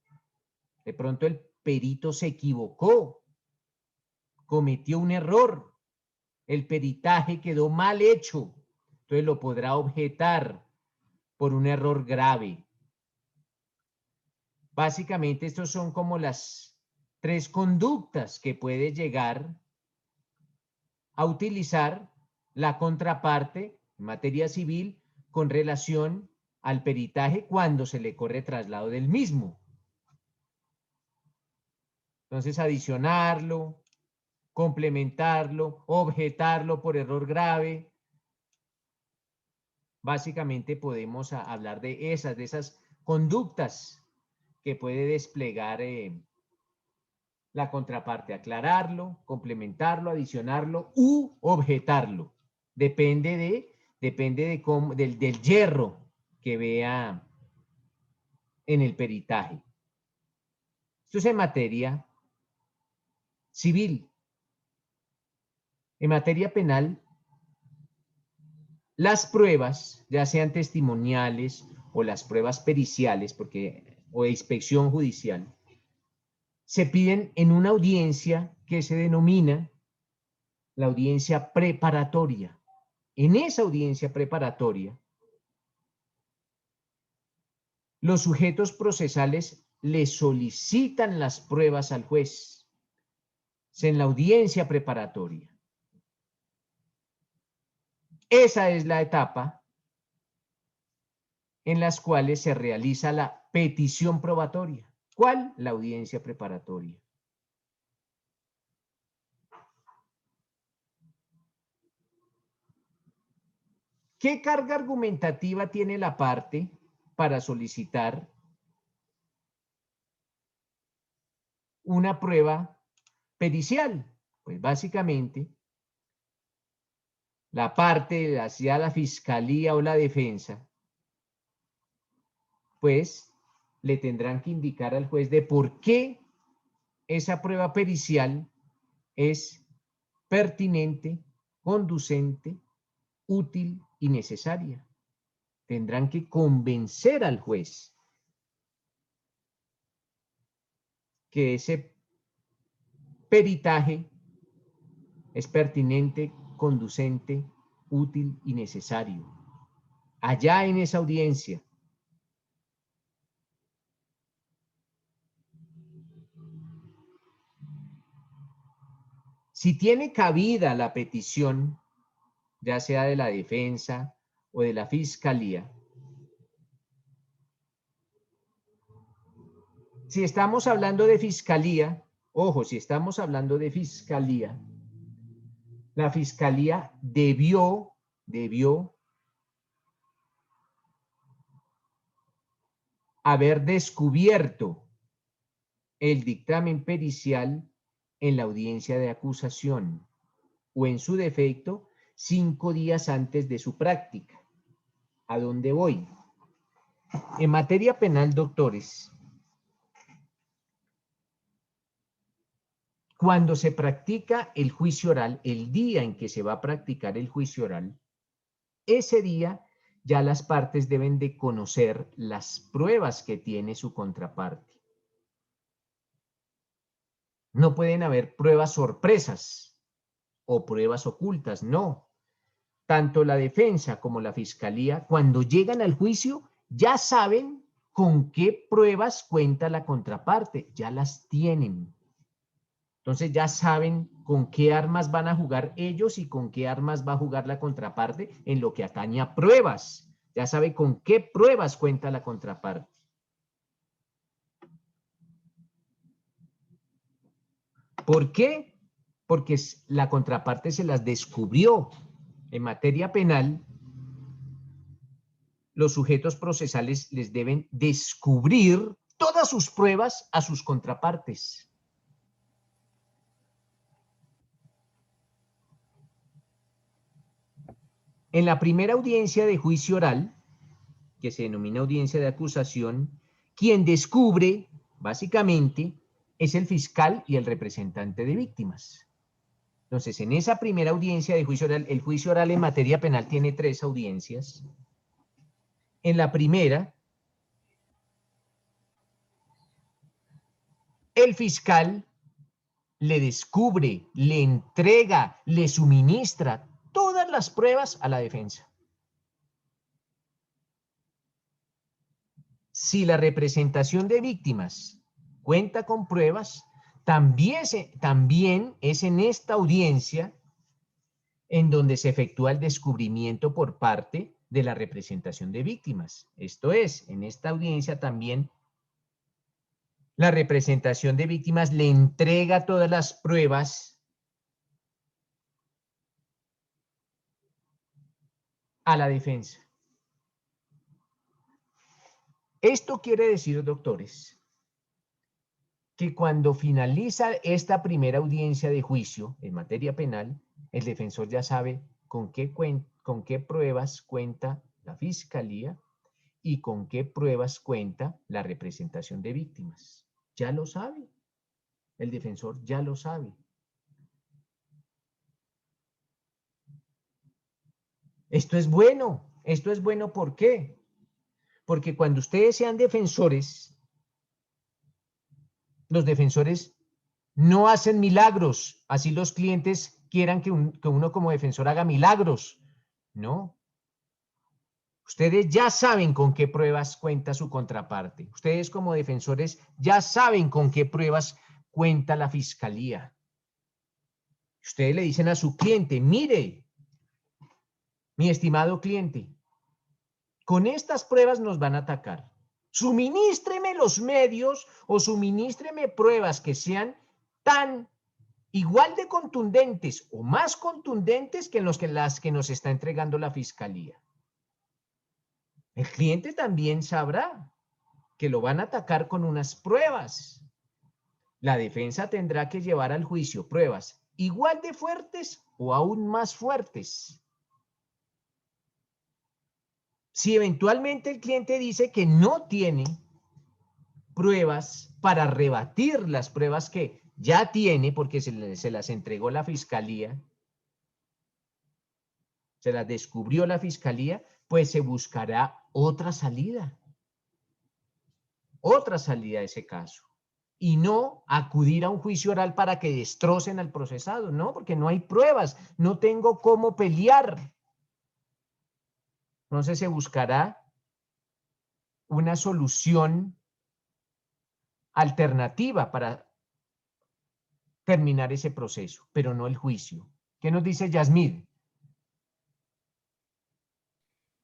De pronto el perito se equivocó, cometió un error, el peritaje quedó mal hecho, entonces lo podrá objetar por un error grave. Básicamente estos son como las 3 conductas que puede llegar a utilizar la contraparte en materia civil con relación al peritaje cuando se le corre traslado del mismo. Entonces, adicionarlo, complementarlo, objetarlo por error grave. Básicamente podemos hablar de esas conductas que puede desplegar la contraparte: aclararlo, complementarlo, adicionarlo u objetarlo. Depende de cómo, del hierro que vea en el peritaje. Esto es en materia civil. En materia penal, las pruebas, ya sean testimoniales o las pruebas periciales, o de inspección judicial, se piden en una audiencia que se denomina la audiencia preparatoria. En esa audiencia preparatoria, los sujetos procesales le solicitan las pruebas al juez. Es en la audiencia preparatoria. Esa es la etapa en las cuales se realiza la petición probatoria. ¿Cuál? La audiencia preparatoria. ¿Qué carga argumentativa tiene la parte para solicitar una prueba pericial? Pues básicamente, la parte, ya sea la fiscalía o la defensa, pues le tendrán que indicar al juez de por qué esa prueba pericial es pertinente, conducente, útil y necesaria. Tendrán que convencer al juez que ese peritaje es pertinente, conducente, útil y necesario. Allá en esa audiencia. Si tiene cabida la petición, ya sea de la defensa o de la fiscalía, si estamos hablando de fiscalía, ojo, si estamos hablando de fiscalía, la fiscalía debió haber descubierto el dictamen pericial en la audiencia de acusación o en su defecto 5 días antes de su práctica. ¿A dónde voy? En materia penal, doctores, cuando se practica el juicio oral, el día en que se va a practicar el juicio oral, ese día ya las partes deben de conocer las pruebas que tiene su contraparte. No pueden haber pruebas sorpresas o pruebas ocultas, no. Tanto la defensa como la fiscalía, cuando llegan al juicio, ya saben con qué pruebas cuenta la contraparte, ya las tienen. Entonces ya saben con qué armas van a jugar ellos y con qué armas va a jugar la contraparte en lo que atañe a pruebas. Ya sabe con qué pruebas cuenta la contraparte. ¿Por qué? Porque la contraparte se las descubrió. En materia penal, los sujetos procesales les deben descubrir todas sus pruebas a sus contrapartes. En la primera audiencia de juicio oral, que se denomina audiencia de acusación, quien descubre, básicamente, es el fiscal y el representante de víctimas. Entonces, en esa primera audiencia de juicio oral, el juicio oral en materia penal tiene 3 audiencias. En la primera, el fiscal le descubre, le entrega, le suministra todas las pruebas a la defensa. Si la representación de víctimas cuenta con pruebas, también es en esta audiencia en donde se efectúa el descubrimiento por parte de la representación de víctimas. Esto es, en esta audiencia también la representación de víctimas le entrega todas las pruebas a la defensa. Esto quiere decir, doctores, que cuando finaliza esta primera audiencia de juicio en materia penal, el defensor ya sabe con qué pruebas cuenta la fiscalía y con qué pruebas cuenta la representación de víctimas. Ya lo sabe. El defensor ya lo sabe. Esto es bueno. Esto es bueno, ¿por qué? Porque cuando ustedes sean defensores, Los defensores no hacen milagros, así los clientes quieran que uno como defensor haga milagros. No. Ustedes ya saben con qué pruebas cuenta su contraparte. Ustedes como defensores ya saben con qué pruebas cuenta la fiscalía. Ustedes le dicen a su cliente, mire, mi estimado cliente, con estas pruebas nos van a atacar. Suminístreme los medios o suminístreme pruebas que sean tan igual de contundentes o más contundentes que las que nos está entregando la fiscalía. El cliente también sabrá que lo van a atacar con unas pruebas. La defensa tendrá que llevar al juicio pruebas igual de fuertes o aún más fuertes. Si eventualmente el cliente dice que no tiene pruebas para rebatir las pruebas que ya tiene, porque se las entregó la fiscalía, se las descubrió la fiscalía, pues se buscará otra salida de ese caso. Y no acudir a un juicio oral para que destrocen al procesado, no, porque no hay pruebas, no tengo cómo pelear. Entonces se buscará una solución alternativa para terminar ese proceso, pero no el juicio. ¿Qué nos dice Yasmín?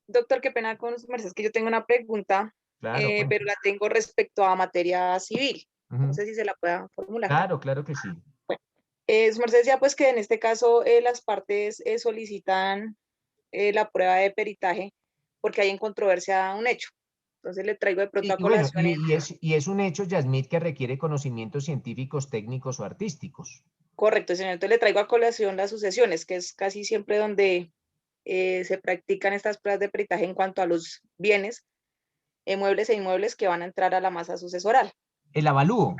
Doctor, qué pena con su merced, es que yo tengo una pregunta, Claro, pero la tengo respecto a materia civil. No sé si se la pueda formular. Claro, claro que sí. Bueno, su merced decía pues que en este caso las partes solicitan la prueba de peritaje porque hay en controversia un hecho. Entonces le traigo de pronto a colación. Y es un hecho, Yasmín, que requiere conocimientos científicos, técnicos o artísticos. Correcto, señor. Entonces le traigo a colación las sucesiones, que es casi siempre donde se practican estas pruebas de peritaje en cuanto a los bienes, muebles e inmuebles que van a entrar a la masa sucesoral. El avalúo.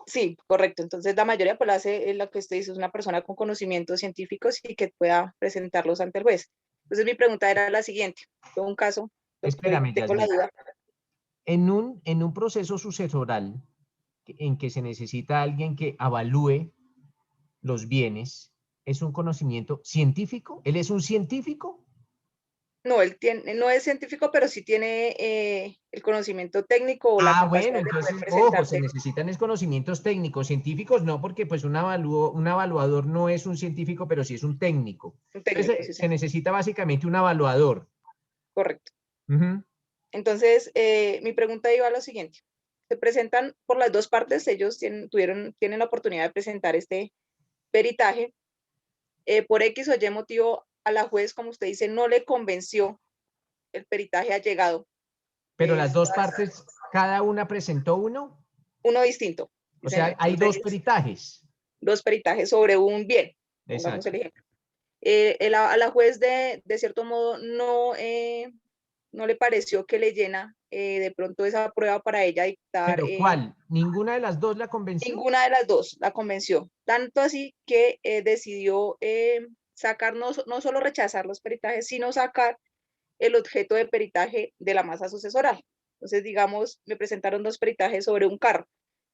Sí, correcto. Entonces la mayoría pues lo hace lo que usted dice, es una persona con conocimientos científicos y que pueda presentarlos ante el juez. Entonces mi pregunta era la siguiente. Fue un caso. Espérame, tengo la duda. En un proceso sucesoral en que se necesita alguien que avalúe los bienes, ¿es un conocimiento científico? ¿Él es un científico? No, él no es científico, pero sí tiene el conocimiento técnico o la capacidad bueno, entonces, ojo, se necesitan conocimientos técnicos, científicos no, porque pues un evaluador no es un científico, pero sí es un técnico. Entonces, sí. Se necesita básicamente un evaluador. Correcto. Entonces, mi pregunta iba a lo siguiente. Se presentan por las dos partes, ellos tienen la oportunidad de presentar este peritaje. Por X o Y motivo, a la juez, como usted dice, no le convenció el peritaje allegado. Pero las dos partes, ¿cada una presentó uno? Uno distinto. O sea, hay dos peritajes. Dos peritajes sobre un bien. Exacto. Pongamos el ejemplo. A la juez, de cierto modo, no le pareció que le llena de pronto esa prueba para ella dictar. ¿Pero cuál? ¿Ninguna de las dos la convenció? Ninguna de las dos la convenció. Tanto así que decidió sacar, no solo rechazar los peritajes, sino sacar el objeto de peritaje de la masa sucesoral. Entonces, digamos, me presentaron dos peritajes sobre un carro.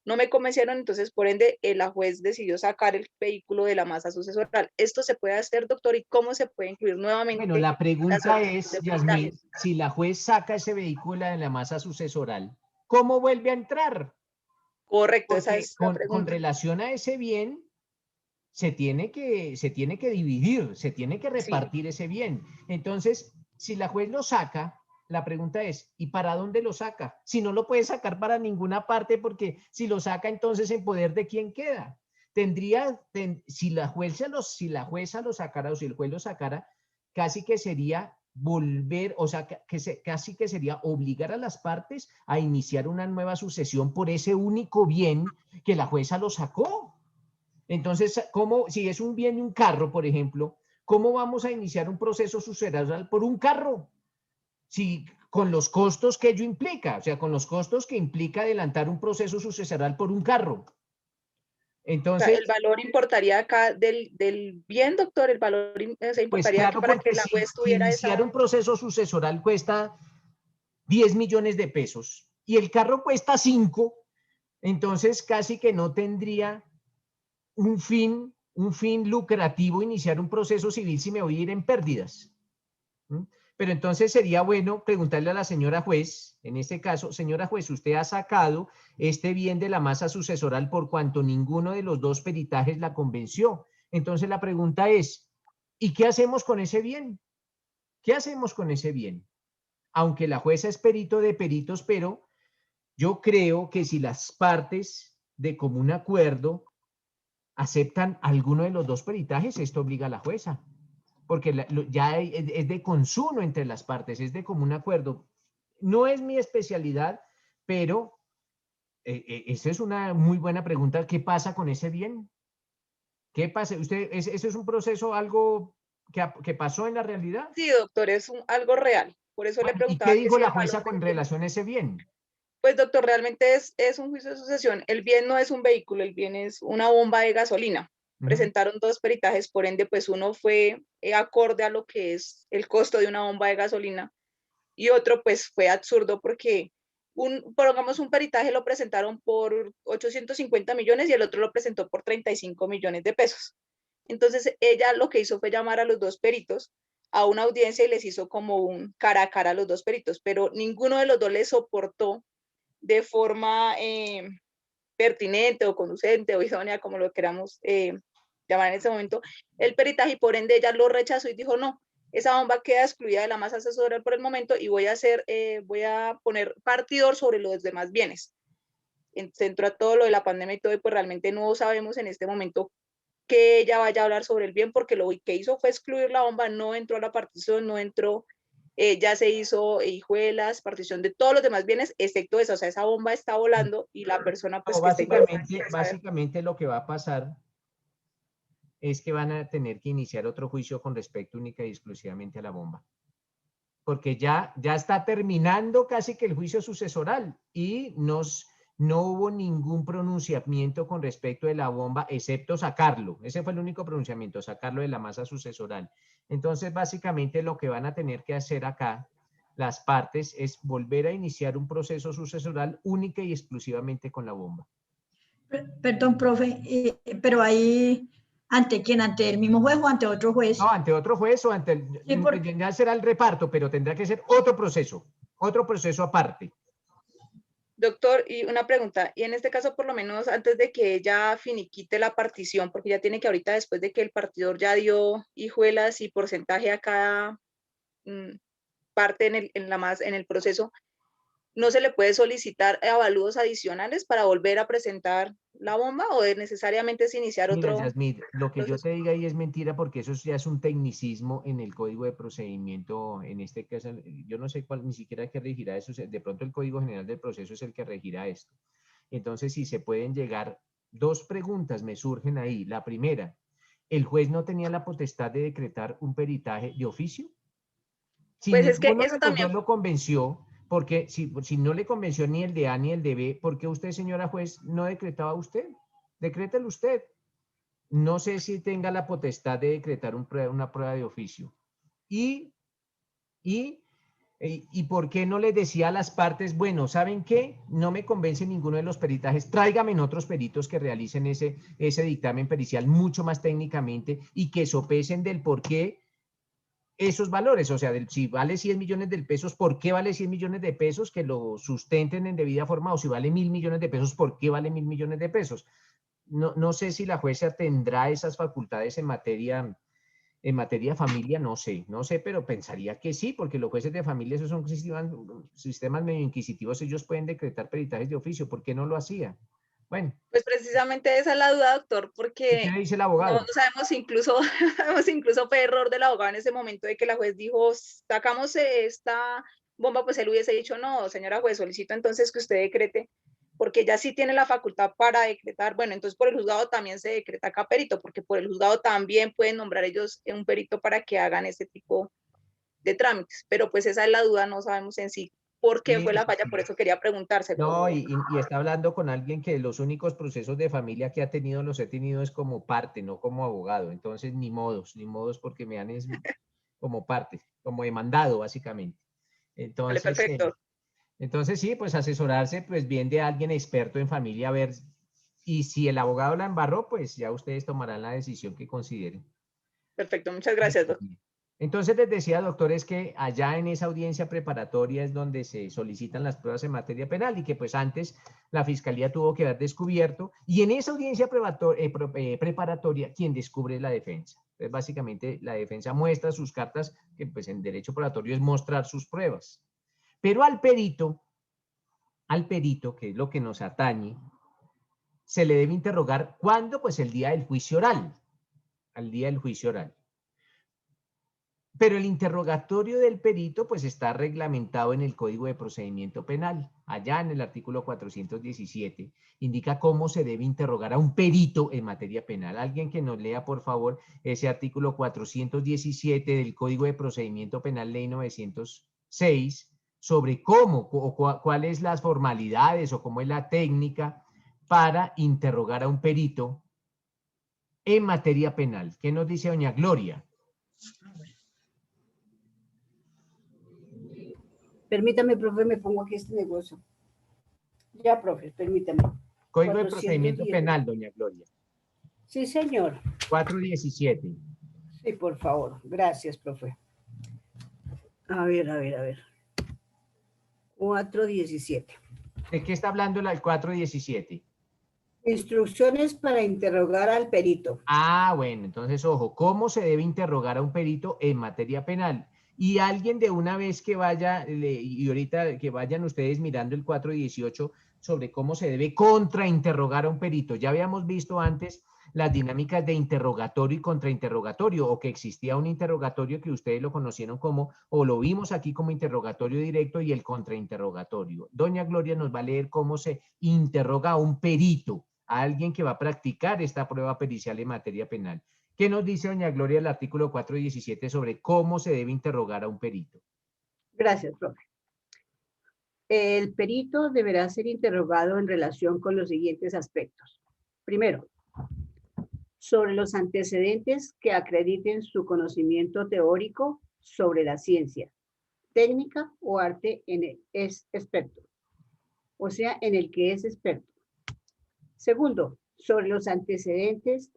No me convencieron, entonces, por ende, la juez decidió sacar el vehículo de la masa sucesoral. ¿Esto se puede hacer, doctor? ¿Y cómo se puede incluir nuevamente? Bueno, la pregunta es, Yasmín, si la juez saca ese vehículo de la masa sucesoral, ¿cómo vuelve a entrar? Correcto, porque esa es la pregunta. Con relación a ese bien, se tiene que dividir, se tiene que repartir ese bien. Entonces, si la juez lo saca, la pregunta es, ¿y para dónde lo saca? Si no lo puede sacar para ninguna parte, porque si lo saca, entonces ¿en poder de quién queda? Si la jueza lo sacara o si el juez lo sacara, casi que sería casi que sería obligar a las partes a iniciar una nueva sucesión por ese único bien que la jueza lo sacó. Entonces, si es un bien de un carro, por ejemplo, ¿cómo vamos a iniciar un proceso sucesoral por un carro? Si con los costos que ello implica, o sea, con los costos que implica adelantar un proceso sucesoral por un carro. Entonces, o sea, el valor importaría acá del bien, doctor, el valor importaría pues claro, para que la juez tuviera iniciar un proceso sucesoral cuesta 10 millones de pesos y el carro cuesta 5, entonces casi que no tendría un fin lucrativo iniciar un proceso civil si me voy a ir en pérdidas. ¿Mm? Pero entonces sería bueno preguntarle a la señora juez, en este caso, señora juez, usted ha sacado este bien de la masa sucesoral por cuanto ninguno de los dos peritajes la convenció. Entonces la pregunta es, ¿y qué hacemos con ese bien? ¿Qué hacemos con ese bien? Aunque la jueza es perito de peritos, pero yo creo que si las partes de común acuerdo aceptan alguno de los dos peritajes, esto obliga a la jueza, porque ya es de consumo entre las partes, es de común acuerdo. No es mi especialidad, pero esa es una muy buena pregunta. ¿Qué pasa con ese bien? ¿Qué pasa? ¿Ese es un proceso, algo que pasó en la realidad? Sí, doctor, es algo real. Por eso le Bueno, ¿y qué preguntaba que dijo si la el valor jueza con del bien. relación a ese bien? Pues, doctor, realmente es un juicio de sucesión. El bien no es un vehículo, el bien es una bomba de gasolina. Presentaron dos peritajes, por ende, pues uno fue acorde a lo que es el costo de una bomba de gasolina y otro pues fue absurdo porque pongamos un peritaje lo presentaron por 850 millones y el otro lo presentó por 35 millones de pesos. Entonces ella lo que hizo fue llamar a los dos peritos a una audiencia y les hizo como un cara a cara a los dos peritos, pero ninguno de los dos les soportó de forma pertinente o conducente o idónea, como lo queramos llamar en ese momento, el peritaje y por ende ella lo rechazó y dijo no, esa bomba queda excluida de la masa asesoral por el momento y voy a poner partidor sobre los demás bienes. Dentro a todo lo de la pandemia y todo, y pues realmente no sabemos en este momento que ella vaya a hablar sobre el bien, porque lo que hizo fue excluir la bomba, no entró a la partición, no entró, ya se hizo hijuelas, partición de todos los demás bienes, excepto eso, o sea, esa bomba está volando y la persona pues No, que está básicamente lo que va a pasar es que van a tener que iniciar otro juicio con respecto única y exclusivamente a la bomba. Porque ya está terminando casi que el juicio sucesoral y no hubo ningún pronunciamiento con respecto de la bomba, excepto sacarlo. Ese fue el único pronunciamiento, sacarlo de la masa sucesoral. Entonces, básicamente lo que van a tener que hacer acá las partes es volver a iniciar un proceso sucesoral única y exclusivamente con la bomba. Perdón, profe, pero ahí, ¿ante quién? ¿Ante el mismo juez o ante otro juez? No, ante otro juez o ante ya será el reparto, pero tendrá que ser otro proceso aparte. Doctor, y una pregunta, y en este caso por lo menos antes de que ella finiquite la partición, porque ya tiene que ahorita después de que el partidor ya dio hijuelas y porcentaje a cada parte en el proceso, ¿no se le puede solicitar avalúos adicionales para volver a presentar la bomba o necesariamente es iniciar Mira, otro Yasmín, lo que yo proceso? te diga ahí es mentira porque eso ya es un tecnicismo en el código de procedimiento, en este caso, yo no sé cuál, ni siquiera qué regirá eso, de pronto el Código General del Proceso es el que regirá esto. Entonces, si se pueden llegar, dos preguntas me surgen ahí. La primera, ¿el juez no tenía la potestad de decretar un peritaje de oficio? Si Pues es que ninguno eso de los también, dos lo convenció, porque si no le convenció ni el de A ni el de B, ¿por qué usted, señora juez, no decretaba usted? Decrételo usted. No sé si tenga la potestad de decretar una prueba de oficio. ¿Y por qué no les decía a las partes, bueno, ¿saben qué? No me convence ninguno de los peritajes, tráigame otros peritos que realicen ese dictamen pericial mucho más técnicamente y que sopesen del por qué esos valores, o sea, si vale 100 millones de pesos, ¿por qué vale 100 millones de pesos? Que lo sustenten en debida forma, o si vale 1.000 millones de pesos, ¿por qué vale 1.000 millones de pesos? No sé si la jueza tendrá esas facultades en materia familia, no sé, pero pensaría que sí, porque los jueces de familia, esos son sistemas medio inquisitivos, ellos pueden decretar peritajes de oficio, ¿por qué no lo hacía? Bueno. pues precisamente esa es la duda, doctor, ¿Y porque qué le dice el no abogado? sabemos incluso fue error del abogado en ese momento de que la juez dijo, sacamos esta bomba, pues él hubiese dicho, no, señora juez, solicito entonces que usted decrete, porque ella sí tiene la facultad para decretar, bueno, entonces por el juzgado también se decreta acá perito, porque por el juzgado también pueden nombrar ellos un perito para que hagan ese tipo de trámites, pero pues esa es la duda, no sabemos en sí por qué fue la falla, por eso quería preguntárselo. No, y está hablando con alguien que los únicos procesos de familia que ha tenido los he tenido es como parte, no como abogado. Entonces, ni modos porque me han como parte, como demandado, básicamente. Vale, Entonces, perfecto. Entonces sí, pues asesorarse pues bien de alguien experto en familia, a ver, y si el abogado la embarró, pues ya ustedes tomarán la decisión que consideren. Perfecto, muchas gracias, doctor. Entonces les decía, doctores, que allá en esa audiencia preparatoria es donde se solicitan las pruebas en materia penal y que pues antes la fiscalía tuvo que haber descubierto, y en esa audiencia preparatoria quien descubre es la defensa. Entonces básicamente la defensa muestra sus cartas, que pues en derecho probatorio es mostrar sus pruebas. Pero al perito, que es lo que nos atañe, se le debe interrogar ¿cuándo? Pues el día del juicio oral, al día del juicio oral. Pero el interrogatorio del perito pues está reglamentado en el Código de Procedimiento Penal. Allá en el artículo 417 indica cómo se debe interrogar a un perito en materia penal. Alguien que nos lea, por favor, ese artículo 417 del Código de Procedimiento Penal, Ley 906, sobre cómo o cuáles las formalidades o cómo es la técnica para interrogar a un perito en materia penal. ¿Qué nos dice doña Gloria? Permítame, profe, me pongo aquí este negocio. Ya, profe, permítame. Código de Procedimiento 410. Penal, doña Gloria. Sí, señor. 417. Sí, por favor. Gracias, profe. A ver. 417. ¿De qué está hablando el 417? Instrucciones para interrogar al perito. Ah, bueno, entonces, ojo, ¿cómo se debe interrogar a un perito en materia penal? Y alguien de una vez que vaya, y ahorita que vayan ustedes mirando el 418 sobre cómo se debe contrainterrogar a un perito. Ya habíamos visto antes las dinámicas de interrogatorio y contrainterrogatorio, o que existía un interrogatorio que ustedes lo conocieron como, o lo vimos aquí como interrogatorio directo y el contrainterrogatorio. Doña Gloria nos va a leer cómo se interroga a un perito, a alguien que va a practicar esta prueba pericial en materia penal. ¿Qué nos dice doña Gloria el artículo 417 sobre cómo se debe interrogar a un perito? Gracias, profe. El perito deberá ser interrogado en relación con los siguientes aspectos. Primero, sobre los antecedentes que acrediten su conocimiento teórico sobre la ciencia, técnica o arte en el es experto, o sea, en el que es experto. Segundo, sobre los antecedentes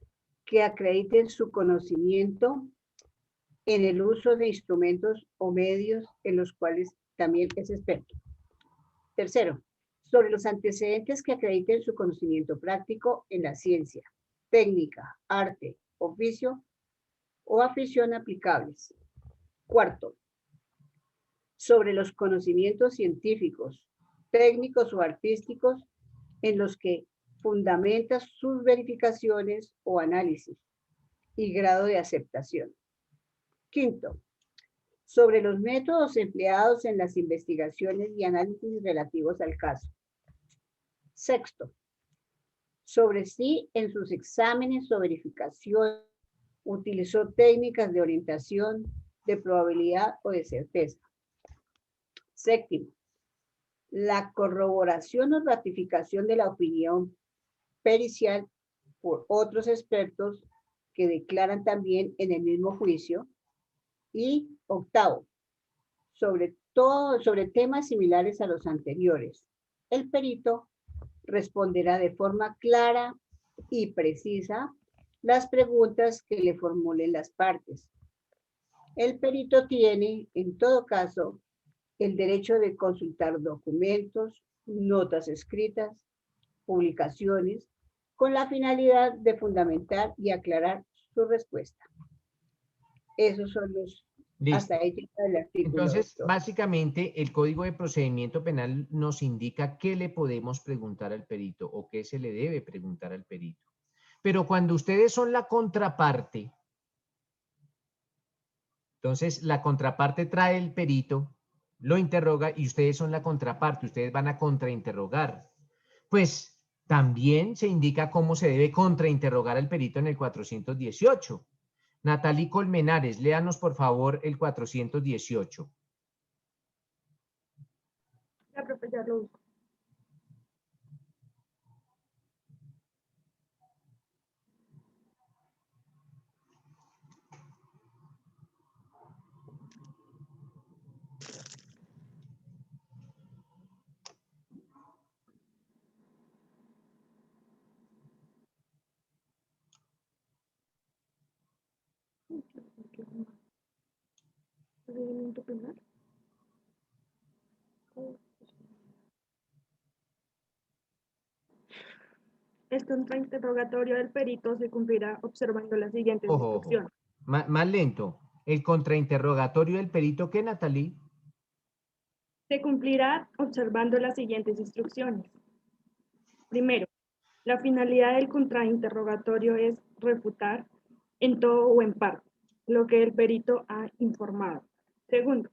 que acrediten su conocimiento en el uso de instrumentos o medios en los cuales también es experto. Tercero, sobre los antecedentes que acrediten su conocimiento práctico en la ciencia, técnica, arte, oficio o afición aplicables. Cuarto, sobre los conocimientos científicos, técnicos o artísticos en los que fundamenta sus verificaciones o análisis y grado de aceptación. Quinto, sobre los métodos empleados en las investigaciones y análisis relativos al caso. Sexto, sobre si en sus exámenes o verificación utilizó técnicas de orientación, de probabilidad o de certeza. Séptimo, la corroboración o ratificación de la opinión pericial por otros expertos que declaran también en el mismo juicio. Y octavo, sobre temas similares a los anteriores, el perito responderá de forma clara y precisa las preguntas que le formulen las partes. El perito tiene, en todo caso, el derecho de consultar documentos, notas escritas, publicaciones, con la finalidad de fundamentar y aclarar su respuesta. Esos son los... Listo. Hasta ahí llega el artículo. Entonces, doctor. básicamente, el Código de Procedimiento Penal nos indica qué le podemos preguntar al perito o qué se le debe preguntar al perito. Pero cuando ustedes son la contraparte, entonces la contraparte trae el perito, lo interroga y ustedes son la contraparte, ustedes van a contrainterrogar. Pues también se indica cómo se debe contrainterrogar al perito en el 418. Natalie Colmenares, léanos por favor el 418. Ya, profe, ya lo uso. Procedimiento penal. El contrainterrogatorio del perito se cumplirá observando las siguientes Ojo, ojo. instrucciones. Más lento. El contrainterrogatorio del perito, ¿qué, Natalie? Se cumplirá observando las siguientes instrucciones. Primero, la finalidad del contrainterrogatorio es refutar en todo o en parte lo que el perito ha informado. Segundo,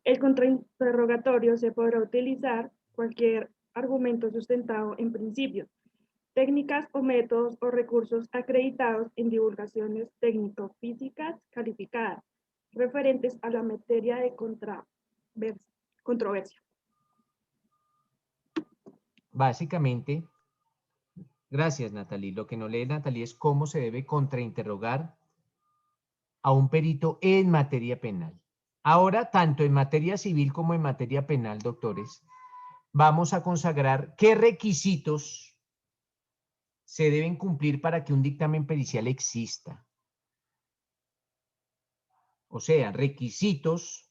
el contrainterrogatorio se podrá utilizar cualquier argumento sustentado en principios, técnicas o métodos o recursos acreditados en divulgaciones técnico-físicas calificadas, referentes a la materia de controversia. Básicamente, gracias, Natalie. Lo que no lee Natalie es cómo se debe contrainterrogar a un perito en materia penal. Ahora, tanto en materia civil como en materia penal, doctores, vamos a consagrar qué requisitos se deben cumplir para que un dictamen pericial exista. O sea, requisitos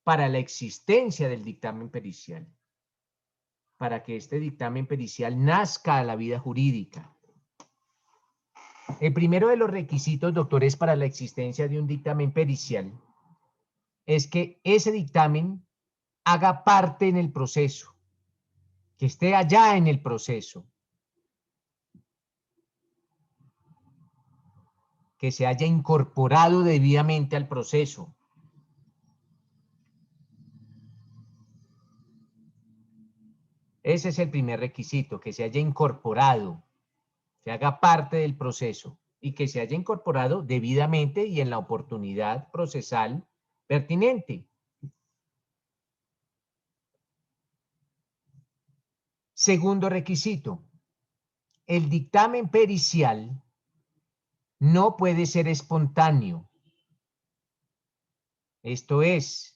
para la existencia del dictamen pericial, para que este dictamen pericial nazca a la vida jurídica. El primero de los requisitos, doctores, para la existencia de un dictamen pericial es que ese dictamen haga parte en el proceso, que esté allá en el proceso, que se haya incorporado debidamente al proceso. Ese es el primer requisito, que se haya incorporado, que haga parte del proceso y que se haya incorporado debidamente y en la oportunidad procesal pertinente. Segundo requisito, el dictamen pericial no puede ser espontáneo. Esto es,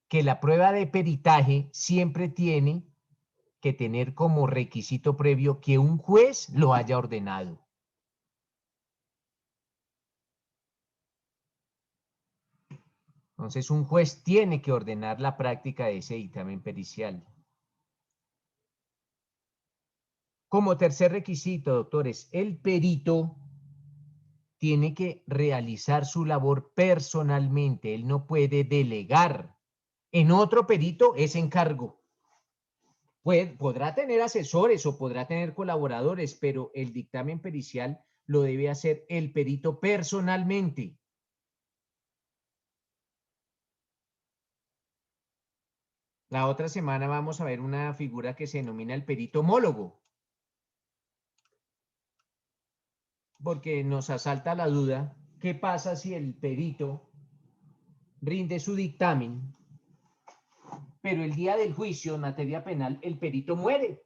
que la prueba de peritaje siempre tiene que tener como requisito previo que un juez lo haya ordenado. Entonces, un juez tiene que ordenar la práctica de ese dictamen pericial. Como tercer requisito, doctores, el perito tiene que realizar su labor personalmente. Él no puede delegar en otro perito ese encargo. Podrá tener asesores o podrá tener colaboradores, pero el dictamen pericial lo debe hacer el perito personalmente. La otra semana vamos a ver una figura que se denomina el perito homólogo, porque nos asalta la duda, ¿qué pasa si el perito rinde su dictamen, pero el día del juicio en materia penal el perito muere?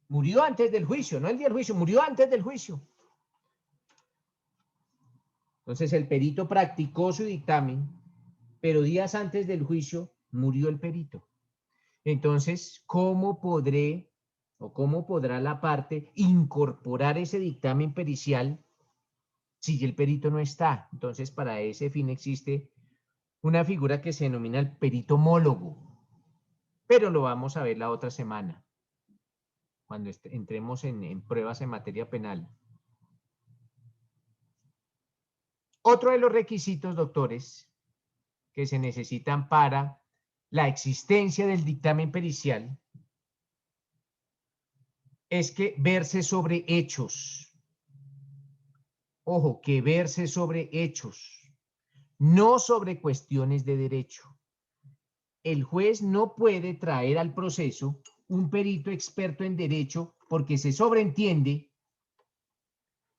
Murió antes del juicio, no el día del juicio, murió antes del juicio. Entonces el perito practicó su dictamen, pero días antes del juicio murió el perito. Entonces, ¿cómo podré o cómo podrá la parte incorporar ese dictamen pericial si el perito no está? Entonces, para ese fin existe una figura que se denomina el perito homólogo, pero lo vamos a ver la otra semana, cuando entremos en pruebas en materia penal. Otro de los requisitos, doctores, que se necesitan para la existencia del dictamen pericial es que verse sobre hechos. Ojo, que verse sobre hechos, no sobre cuestiones de derecho. El juez no puede traer al proceso un perito experto en derecho porque se sobreentiende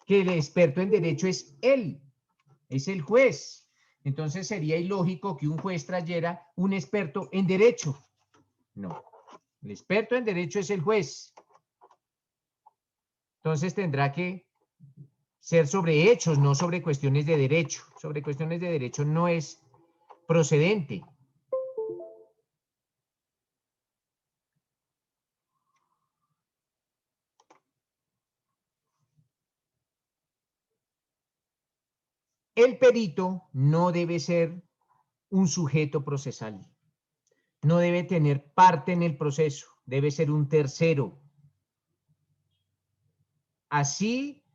que el experto en derecho es él, es el juez. Entonces sería ilógico que un juez trayera un experto en derecho. No, el experto en derecho es el juez. Entonces tendrá que ser sobre hechos, no sobre cuestiones de derecho. Sobre cuestiones de derecho no es procedente. El perito no debe ser un sujeto procesal. No debe tener parte en el proceso. Debe ser un tercero. Así,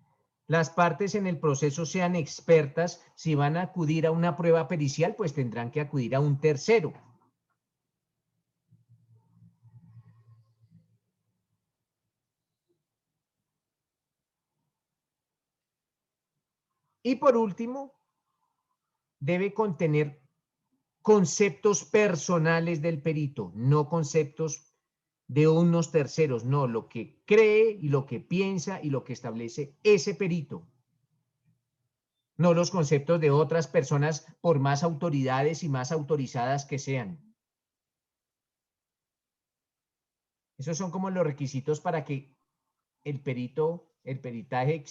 las partes en el proceso sean expertas. Si van a acudir a una prueba pericial, pues tendrán que acudir a un tercero. Y por último, debe contener conceptos personales del perito, no conceptos de unos terceros, no, lo que cree y lo que piensa y lo que establece ese perito. No los conceptos de otras personas, por más autoridades y más autorizadas que sean. Esos son como los requisitos para que el peritaje,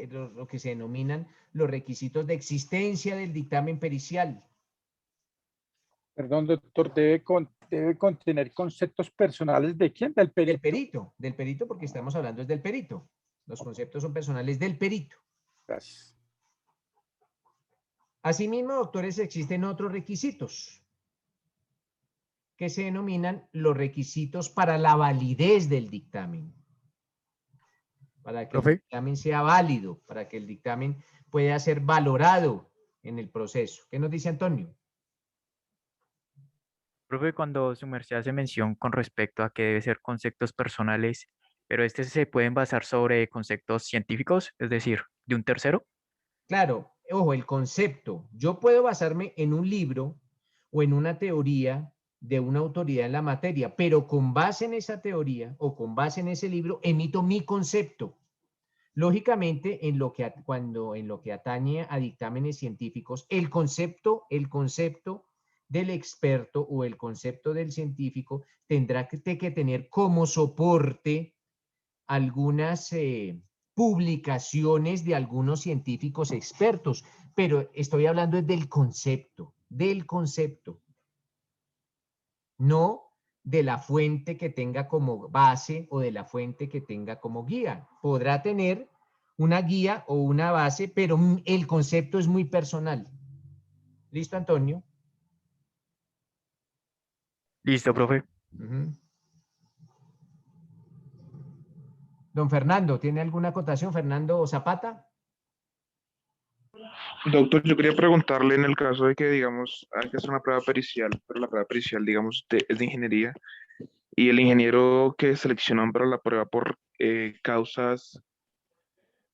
lo que se denominan los requisitos de existencia del dictamen pericial. Perdón, doctor, debe contener conceptos personales ¿de quién? Del perito. Del perito, porque estamos hablando es del perito. Los conceptos son personales del perito. Gracias. Asimismo, doctores, existen otros requisitos que se denominan los requisitos para la validez del dictamen. Para que el dictamen sea válido, para que el dictamen pueda ser valorado en el proceso. ¿Qué nos dice Antonio? Profe, cuando su merced hace mención con respecto a que debe ser conceptos personales, pero se pueden basar sobre conceptos científicos, es decir, de un tercero. Claro, ojo, el concepto. Yo puedo basarme en un libro o en una teoría de una autoridad en la materia, pero con base en esa teoría o con base en ese libro emito mi concepto. Lógicamente, en lo que atañe a dictámenes científicos, el concepto del experto o el concepto del científico tendrá que tener como soporte algunas publicaciones de algunos científicos expertos, pero estoy hablando del concepto, no de la fuente que tenga como base o de la fuente que tenga como guía. Podrá tener una guía o una base, pero el concepto es muy personal. ¿Listo, Antonio? Listo, profe. Don Fernando, ¿tiene alguna acotación? Fernando Zapata. Doctor, yo quería preguntarle en el caso de que, digamos, hay que hacer una prueba pericial, pero la prueba pericial, digamos, es de ingeniería, y el ingeniero que seleccionan para la prueba por causas,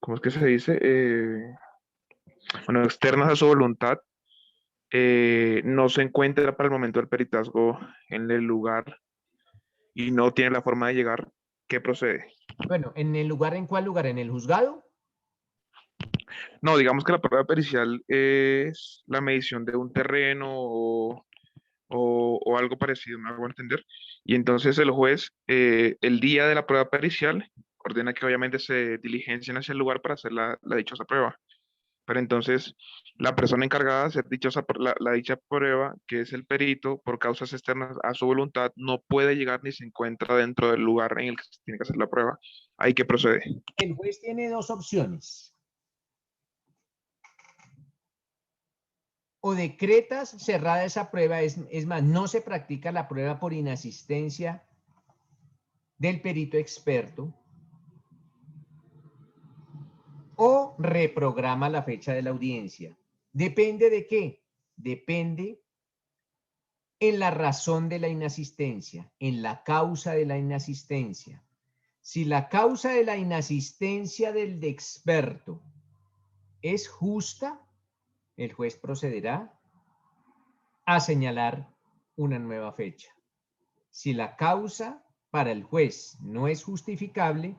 ¿cómo es que se dice? Bueno, externas a su voluntad, no se encuentra para el momento del peritazgo en el lugar y no tiene la forma de llegar, ¿qué procede? Bueno, ¿en cuál lugar? ¿En el juzgado? No, digamos que la prueba pericial es la medición de un terreno o algo parecido, me hago entender. Y entonces el juez, el día de la prueba pericial, ordena que obviamente se diligencien hacia el lugar para hacer la dichosa prueba. Pero entonces la persona encargada de hacer la dicha prueba, que es el perito, por causas externas a su voluntad, no puede llegar ni se encuentra dentro del lugar en el que se tiene que hacer la prueba. ¿Hay que proceder? El juez tiene dos opciones. O decretas cerrada esa prueba, es más, no se practica la prueba por inasistencia del perito experto, o reprograma la fecha de la audiencia. ¿Depende de qué? Depende en la razón de la inasistencia, en la causa de la inasistencia. Si la causa de la inasistencia del experto es justa, el juez procederá a señalar una nueva fecha. Si la causa para el juez no es justificable,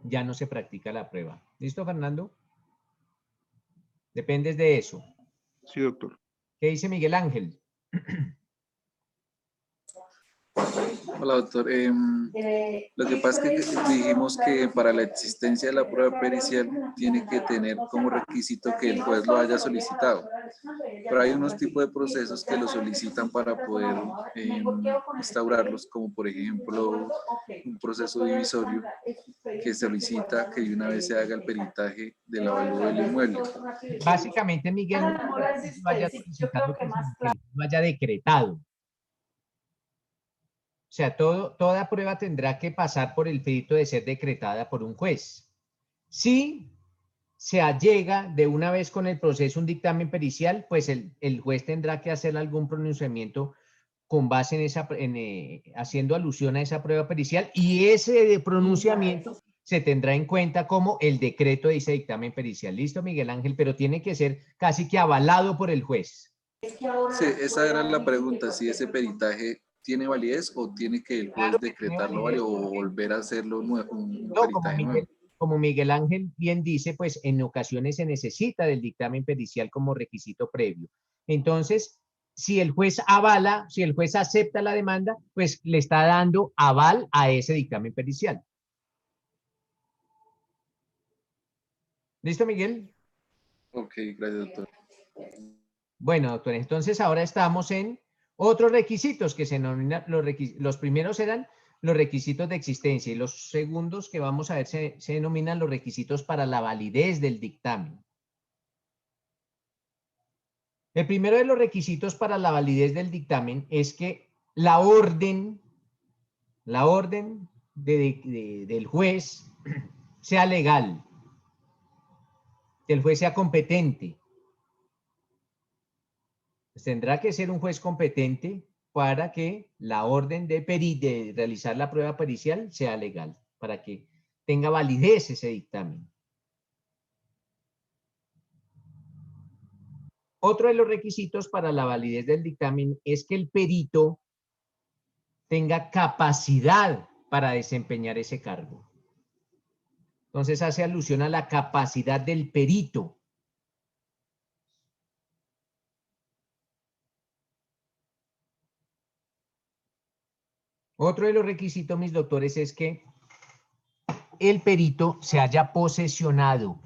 ya no se practica la prueba. ¿Listo, Fernando? Dependes de eso. Sí, doctor. ¿Qué dice Miguel Ángel? Hola, doctor. Lo que pasa es que dijimos que para la existencia de la prueba pericial tiene que tener como requisito que el juez lo haya solicitado. Pero hay unos tipos de procesos que lo solicitan para poder instaurarlos, como por ejemplo un proceso divisorio que solicita que de una vez se haga el peritaje del avalúo del inmueble. Básicamente, Miguel, no lo haya solicitado, que lo haya decretado. O sea, toda prueba tendrá que pasar por el perito de ser decretada por un juez. Si se allega de una vez con el proceso un dictamen pericial, pues el juez tendrá que hacer algún pronunciamiento con base en esa, haciendo alusión a esa prueba pericial, y ese pronunciamiento se tendrá en cuenta como el decreto de ese dictamen pericial. Listo, Miguel Ángel, pero tiene que ser casi que avalado por el juez. Sí, esa era la pregunta, si ese peritaje tiene validez o tiene que el juez decretarlo válido o volver a hacerlo nuevo, un No, peritaje nuevo. como Miguel Ángel bien dice, pues en ocasiones se necesita del dictamen pericial como requisito previo. Entonces, si el juez avala, si el juez acepta la demanda, pues le está dando aval a ese dictamen pericial. ¿Listo, Miguel? Ok, gracias, doctor. Bueno, doctor, entonces ahora estamos en otros requisitos que se denominan, los primeros eran los requisitos de existencia y los segundos que vamos a ver se denominan los requisitos para la validez del dictamen. El primero de los requisitos para la validez del dictamen es que la orden del juez sea legal, que el juez sea competente. Pues tendrá que ser un juez competente para que la orden de realizar la prueba pericial sea legal, para que tenga validez ese dictamen. Otro de los requisitos para la validez del dictamen es que el perito tenga capacidad para desempeñar ese cargo. Entonces hace alusión a la capacidad del perito. Otro de los requisitos, mis doctores, es que el perito se haya posesionado,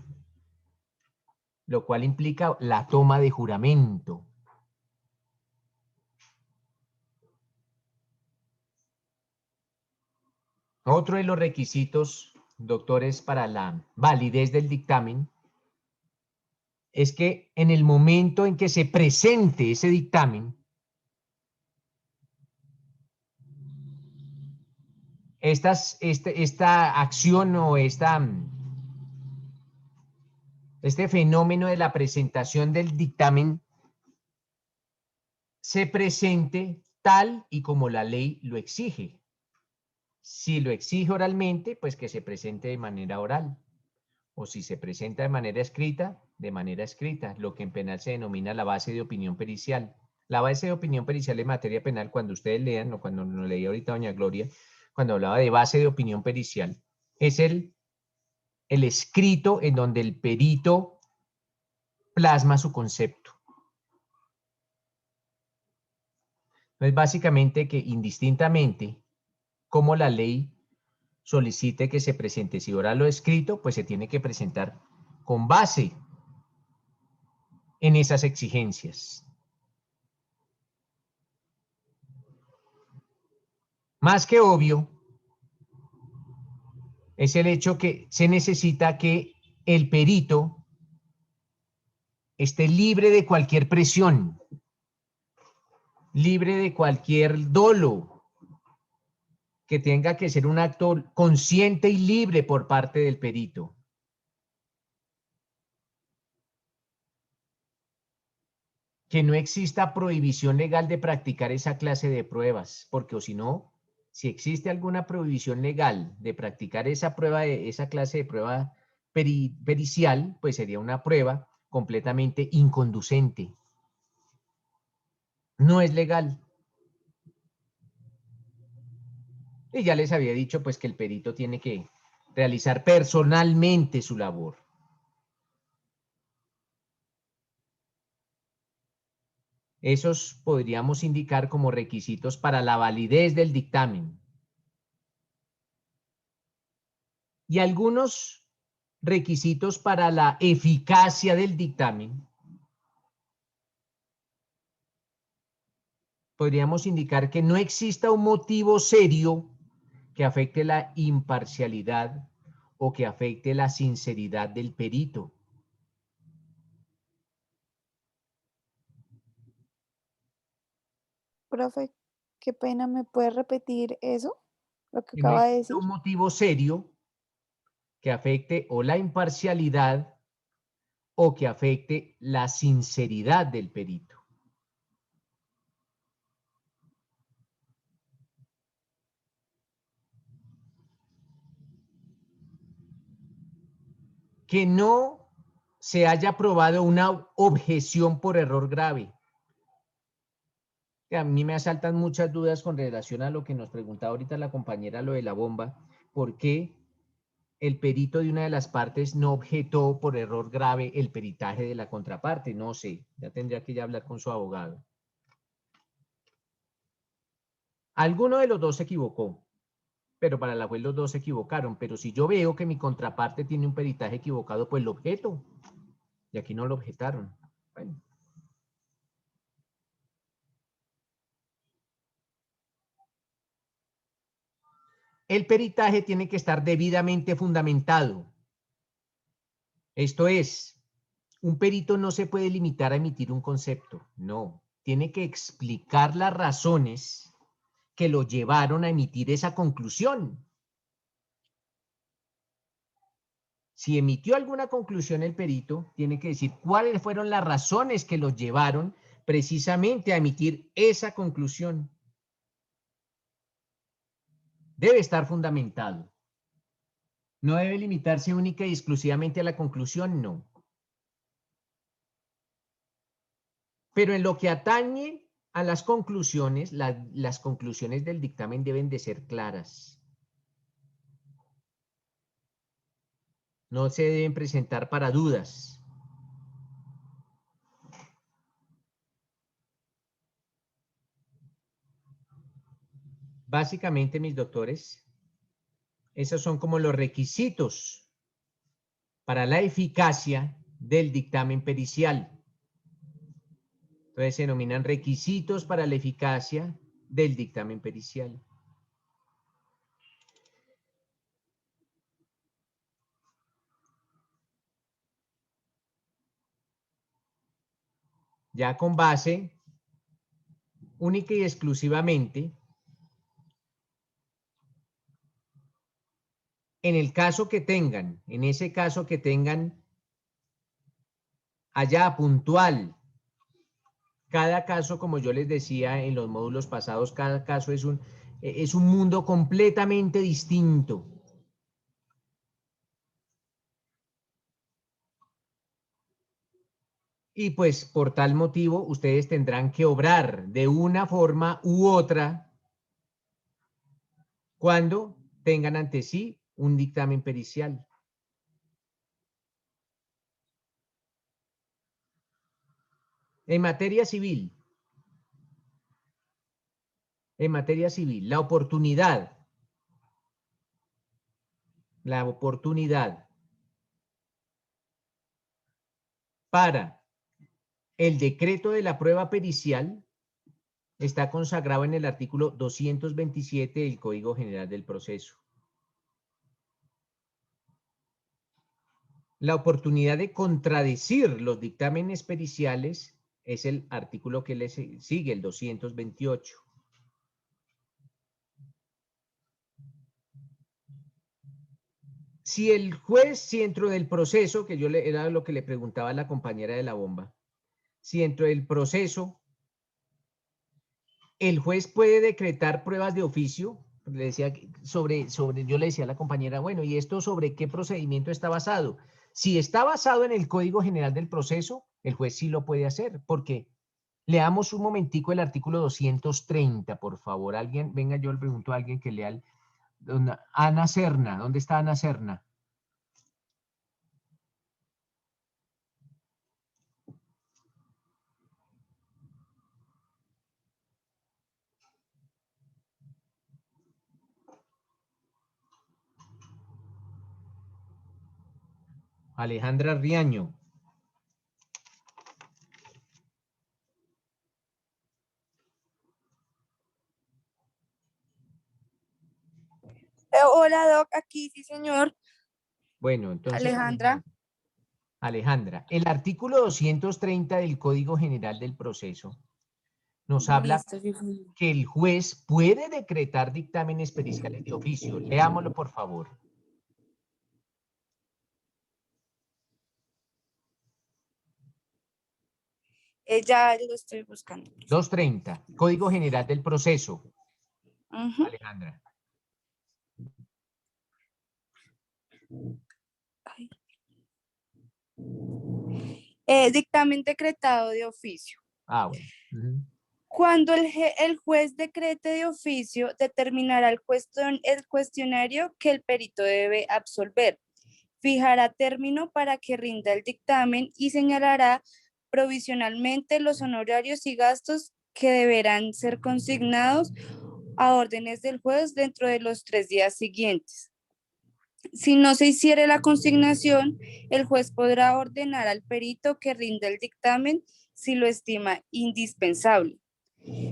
lo cual implica la toma de juramento. Otro de los requisitos, doctores, para la validez del dictamen es que en el momento en que se presente ese dictamen, esta acción o este fenómeno de la presentación del dictamen se presente tal y como la ley lo exige. Si lo exige oralmente, pues que se presente de manera oral. O si se presenta de manera escrita, lo que en penal se denomina la base de opinión pericial. La base de opinión pericial en materia penal, cuando ustedes lean, o cuando lo leía ahorita doña Gloria, cuando hablaba de base de opinión pericial, es el escrito en donde el perito plasma su concepto. Entonces, básicamente que indistintamente como la ley solicite que se presente, si oral o escrito, pues se tiene que presentar con base en esas exigencias. Más que obvio es el hecho que se necesita que el perito esté libre de cualquier presión, libre de cualquier dolo, que tenga que ser un acto consciente y libre por parte del perito. Que no exista prohibición legal de practicar esa clase de pruebas, porque o si no, si existe alguna prohibición legal de practicar esa clase de prueba pericial, pues sería una prueba completamente inconducente. No es legal. Y ya les había dicho pues que el perito tiene que realizar personalmente su labor. Esos podríamos indicar como requisitos para la validez del dictamen. Y algunos requisitos para la eficacia del dictamen. Podríamos indicar que no exista un motivo serio que afecte la imparcialidad o que afecte la sinceridad del perito. Profe, qué pena, ¿me puede repetir eso? Lo que Que no acaba de exista decir. un motivo serio que afecte o la imparcialidad o que afecte la sinceridad del perito. Que no se haya probado una objeción por error grave. A mí me asaltan muchas dudas con relación a lo que nos preguntaba ahorita la compañera, lo de la bomba. ¿Por qué el perito de una de las partes no objetó por error grave el peritaje de la contraparte? No sé, ya tendría que ya hablar con su abogado. Alguno de los dos se equivocó, pero para la juez los dos se equivocaron. Pero si yo veo que mi contraparte tiene un peritaje equivocado, pues lo objeto. Y aquí no lo objetaron. Bueno. El peritaje tiene que estar debidamente fundamentado. Esto es, un perito no se puede limitar a emitir un concepto, no. Tiene que explicar las razones que lo llevaron a emitir esa conclusión. Si emitió alguna conclusión el perito, tiene que decir cuáles fueron las razones que lo llevaron precisamente a emitir esa conclusión. Debe estar fundamentado. No debe limitarse única y exclusivamente a la conclusión, no. Pero en lo que atañe a las conclusiones, las conclusiones del dictamen deben de ser claras. No se deben presentar para dudas. Básicamente, mis doctores, esos son como los requisitos para la eficacia del dictamen pericial. Entonces se denominan requisitos para la eficacia del dictamen pericial. Ya con base única y exclusivamente en el caso que tengan, en ese caso que tengan allá puntual. Cada caso, como yo les decía en los módulos pasados, cada caso es un mundo completamente distinto. Y pues por tal motivo ustedes tendrán que obrar de una forma u otra cuando tengan ante sí un dictamen pericial. En materia civil, la oportunidad para el decreto de la prueba pericial está consagrado en el artículo 227 del Código General del Proceso. La oportunidad de contradecir los dictámenes periciales es el artículo que le sigue, el 228. Si el juez, si dentro del proceso, que era lo que le preguntaba a la compañera de la bomba, si dentro del proceso el juez puede decretar pruebas de oficio, le decía yo le decía a la compañera, bueno, ¿y esto sobre qué procedimiento está basado? Si está basado en el Código General del Proceso, el juez sí lo puede hacer, porque leamos un momentico el artículo 230, por favor. Alguien, venga, yo le pregunto a alguien que lea Ana Serna, ¿dónde está Ana Serna? Alejandra Riaño. Hola, Doc, aquí sí, señor. Bueno, entonces, Alejandra. Alejandra, el artículo 230 del Código General del Proceso nos habla Listo, sí, señor. que el juez puede decretar dictámenes periciales de oficio. Leámoslo, por favor. Ya lo estoy buscando. 230, Código General del Proceso. Ujú. Alejandra. Dictamen decretado de oficio. Ah, bueno. Cuando el juez decrete de oficio, determinará el cuestionario que el perito debe absolver. Fijará término para que rinda el dictamen y señalará provisionalmente los honorarios y gastos que deberán ser consignados a órdenes del juez dentro de los 3 días siguientes. Si no se hiciere la consignación, el juez podrá ordenar al perito que rinda el dictamen si lo estima indispensable.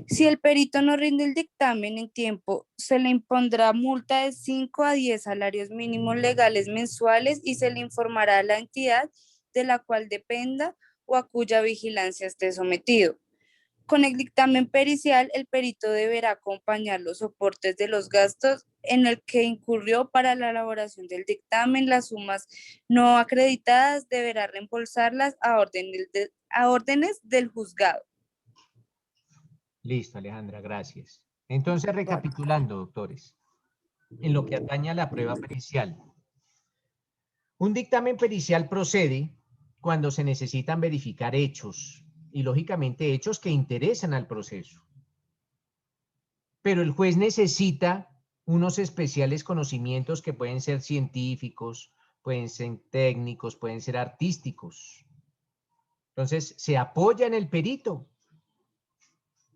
Si el perito no rinde el dictamen en tiempo, se le impondrá multa de 5 a 10 salarios mínimos legales mensuales y se le informará a la entidad de la cual dependa o a cuya vigilancia esté sometido. Con el dictamen pericial, el perito deberá acompañar los soportes de los gastos en el que incurrió para la elaboración del dictamen. Las sumas no acreditadas deberá reembolsarlas a órdenes del juzgado. Listo, Alejandra, gracias. Entonces, recapitulando, doctores, en lo que atañe a la prueba pericial. Un dictamen pericial procede cuando se necesitan verificar hechos, y lógicamente hechos que interesan al proceso. Pero el juez necesita unos especiales conocimientos que pueden ser científicos, pueden ser técnicos, pueden ser artísticos. Entonces, se apoya en el perito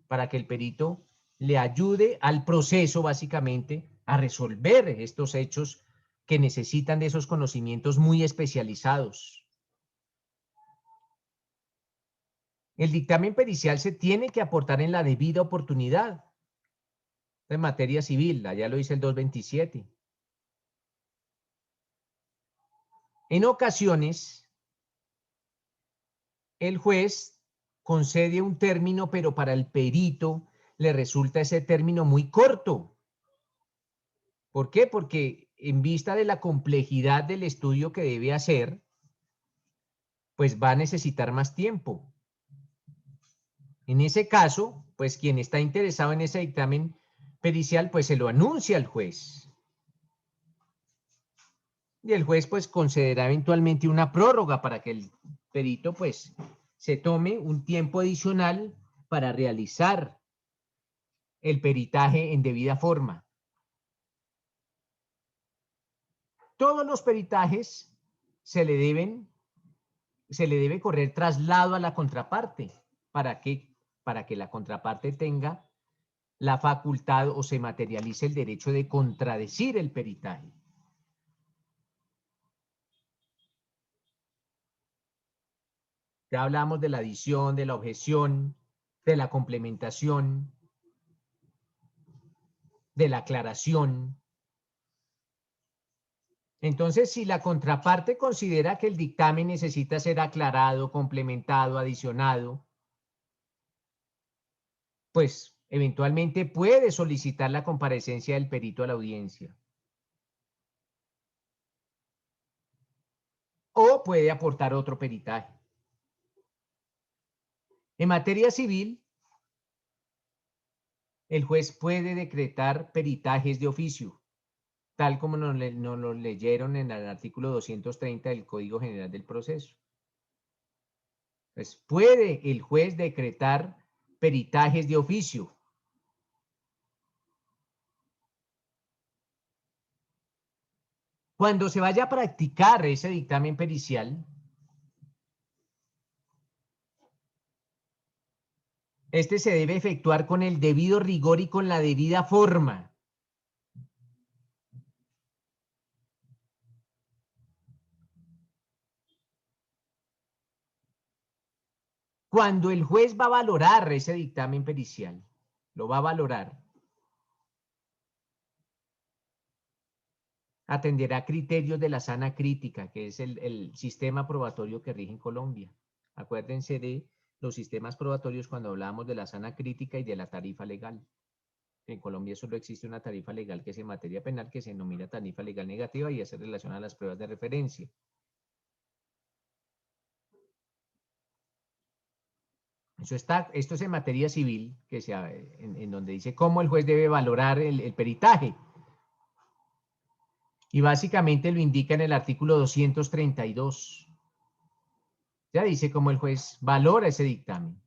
para que el perito le ayude al proceso, básicamente, a resolver estos hechos que necesitan de esos conocimientos muy especializados. El dictamen pericial se tiene que aportar en la debida oportunidad. En materia civil, allá lo dice el 227. En ocasiones, el juez concede un término, pero para el perito le resulta ese término muy corto. ¿Por qué? Porque en vista de la complejidad del estudio que debe hacer, pues va a necesitar más tiempo. En ese caso, pues quien está interesado en ese dictamen pericial, pues se lo anuncia al juez. Y el juez pues concederá eventualmente una prórroga para que el perito pues se tome un tiempo adicional para realizar el peritaje en debida forma. Todos los peritajes se le debe correr traslado a la contraparte. ¿Para qué? Para que la contraparte tenga la facultad o se materialice el derecho de contradecir el peritaje. Ya hablamos de la adición, de la objeción, de la complementación, de la aclaración. Entonces, si la contraparte considera que el dictamen necesita ser aclarado, complementado, adicionado, pues eventualmente puede solicitar la comparecencia del perito a la audiencia. O puede aportar otro peritaje. En materia civil, el juez puede decretar peritajes de oficio, tal como nos lo leyeron en el artículo 230 del Código General del Proceso. Pues puede el juez decretar peritajes de oficio. Cuando se vaya a practicar ese dictamen pericial, este se debe efectuar con el debido rigor y con la debida forma. Cuando el juez va a valorar ese dictamen pericial, lo va a valorar, atenderá criterios de la sana crítica, que es el sistema probatorio que rige en Colombia. Acuérdense de los sistemas probatorios cuando hablábamos de la sana crítica y de la tarifa legal. En Colombia solo existe una tarifa legal que es en materia penal, que se denomina tarifa legal negativa y hace relación a las pruebas de referencia. Esto es en materia civil, que en donde dice cómo el juez debe valorar el peritaje. Y básicamente lo indica en el artículo 232. Ya dice cómo el juez valora ese dictamen.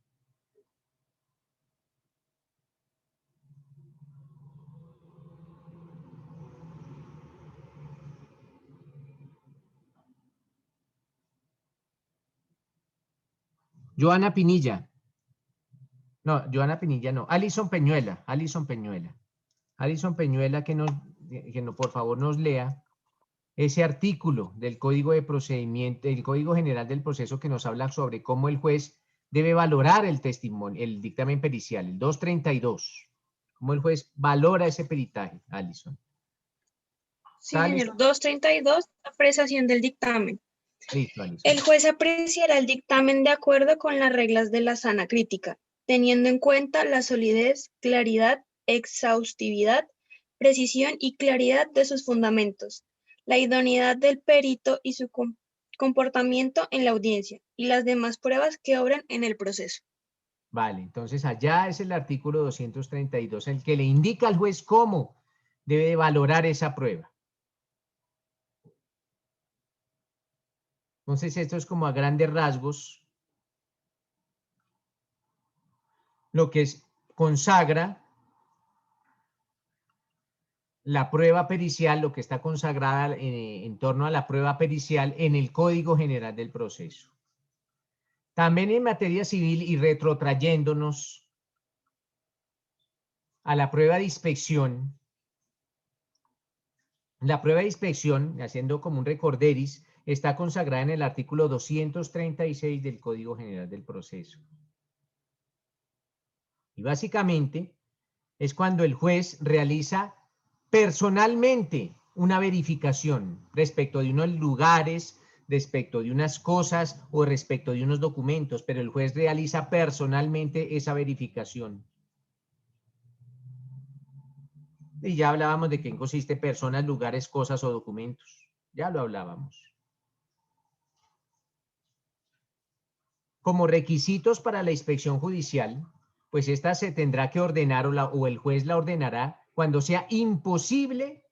Joana Pinilla. No, Joana Pinilla no. Alison Peñuela. Alison Peñuela. Alison Peñuela que por favor nos lea ese artículo del Código de Procedimiento, el Código General del Proceso que nos habla sobre cómo el juez debe valorar el testimonio, el dictamen pericial, el 232. Cómo el juez valora ese peritaje, Alison. Sí, señor. 232, apreciación del dictamen. Listo, Alison. El juez apreciará el dictamen de acuerdo con las reglas de la sana crítica, teniendo en cuenta la solidez, claridad, exhaustividad, precisión y claridad de sus fundamentos, la idoneidad del perito y su comportamiento en la audiencia, y las demás pruebas que obran en el proceso. Vale, entonces allá es el artículo 232, el que le indica al juez cómo debe valorar esa prueba. Entonces esto es como a grandes rasgos lo que consagra la prueba pericial, lo que está consagrada en torno a la prueba pericial en el Código General del Proceso. También en materia civil y retrotrayéndonos a la prueba de inspección. La prueba de inspección, haciendo como un recorderis, está consagrada en el artículo 236 del Código General del Proceso. Y básicamente es cuando el juez realiza personalmente una verificación respecto de unos lugares, respecto de unas cosas o respecto de unos documentos, pero el juez realiza personalmente esa verificación. Y ya hablábamos de qué consiste personas, lugares, cosas o documentos. Ya lo hablábamos. Como requisitos para la inspección judicial, pues esta se tendrá que ordenar o el juez la ordenará cuando sea imposible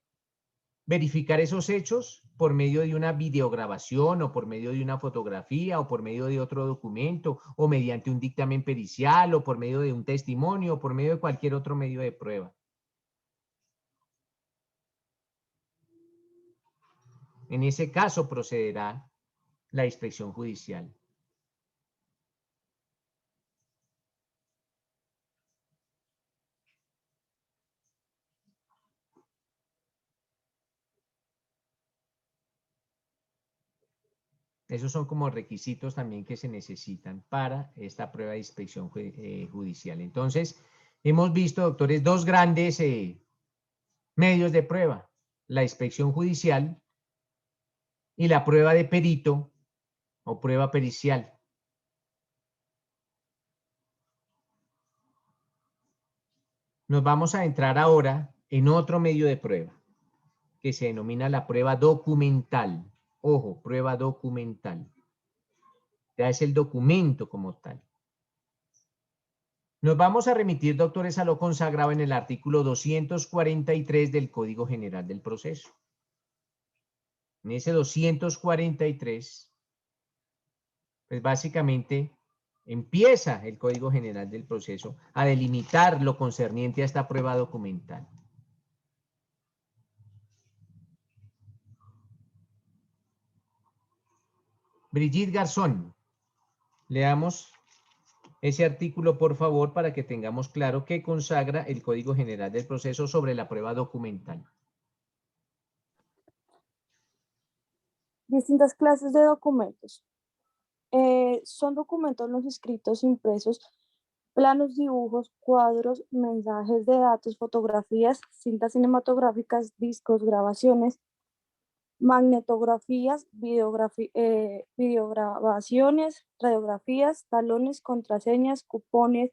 verificar esos hechos por medio de una videograbación o por medio de una fotografía o por medio de otro documento o mediante un dictamen pericial o por medio de un testimonio o por medio de cualquier otro medio de prueba. En ese caso procederá la inspección judicial. Esos son como requisitos también que se necesitan para esta prueba de inspección judicial. Entonces, hemos visto, doctores, dos grandes medios de prueba. La inspección judicial y la prueba de perito o prueba pericial. Nos vamos a entrar ahora en otro medio de prueba que se denomina la prueba documental. Ojo, prueba documental. Ya es el documento como tal. Nos vamos a remitir, doctores, a lo consagrado en el artículo 243 del Código General del Proceso. En ese 243, pues básicamente empieza el Código General del Proceso a delimitar lo concerniente a esta prueba documental. Brigitte Garzón, leamos ese artículo, por favor, para que tengamos claro qué consagra el Código General del Proceso sobre la prueba documental. Distintas clases de documentos. Son documentos los escritos impresos, planos, dibujos, cuadros, mensajes de datos, fotografías, cintas cinematográficas, discos, grabaciones, magnetografías, videograbaciones, radiografías, talones, contraseñas, cupones,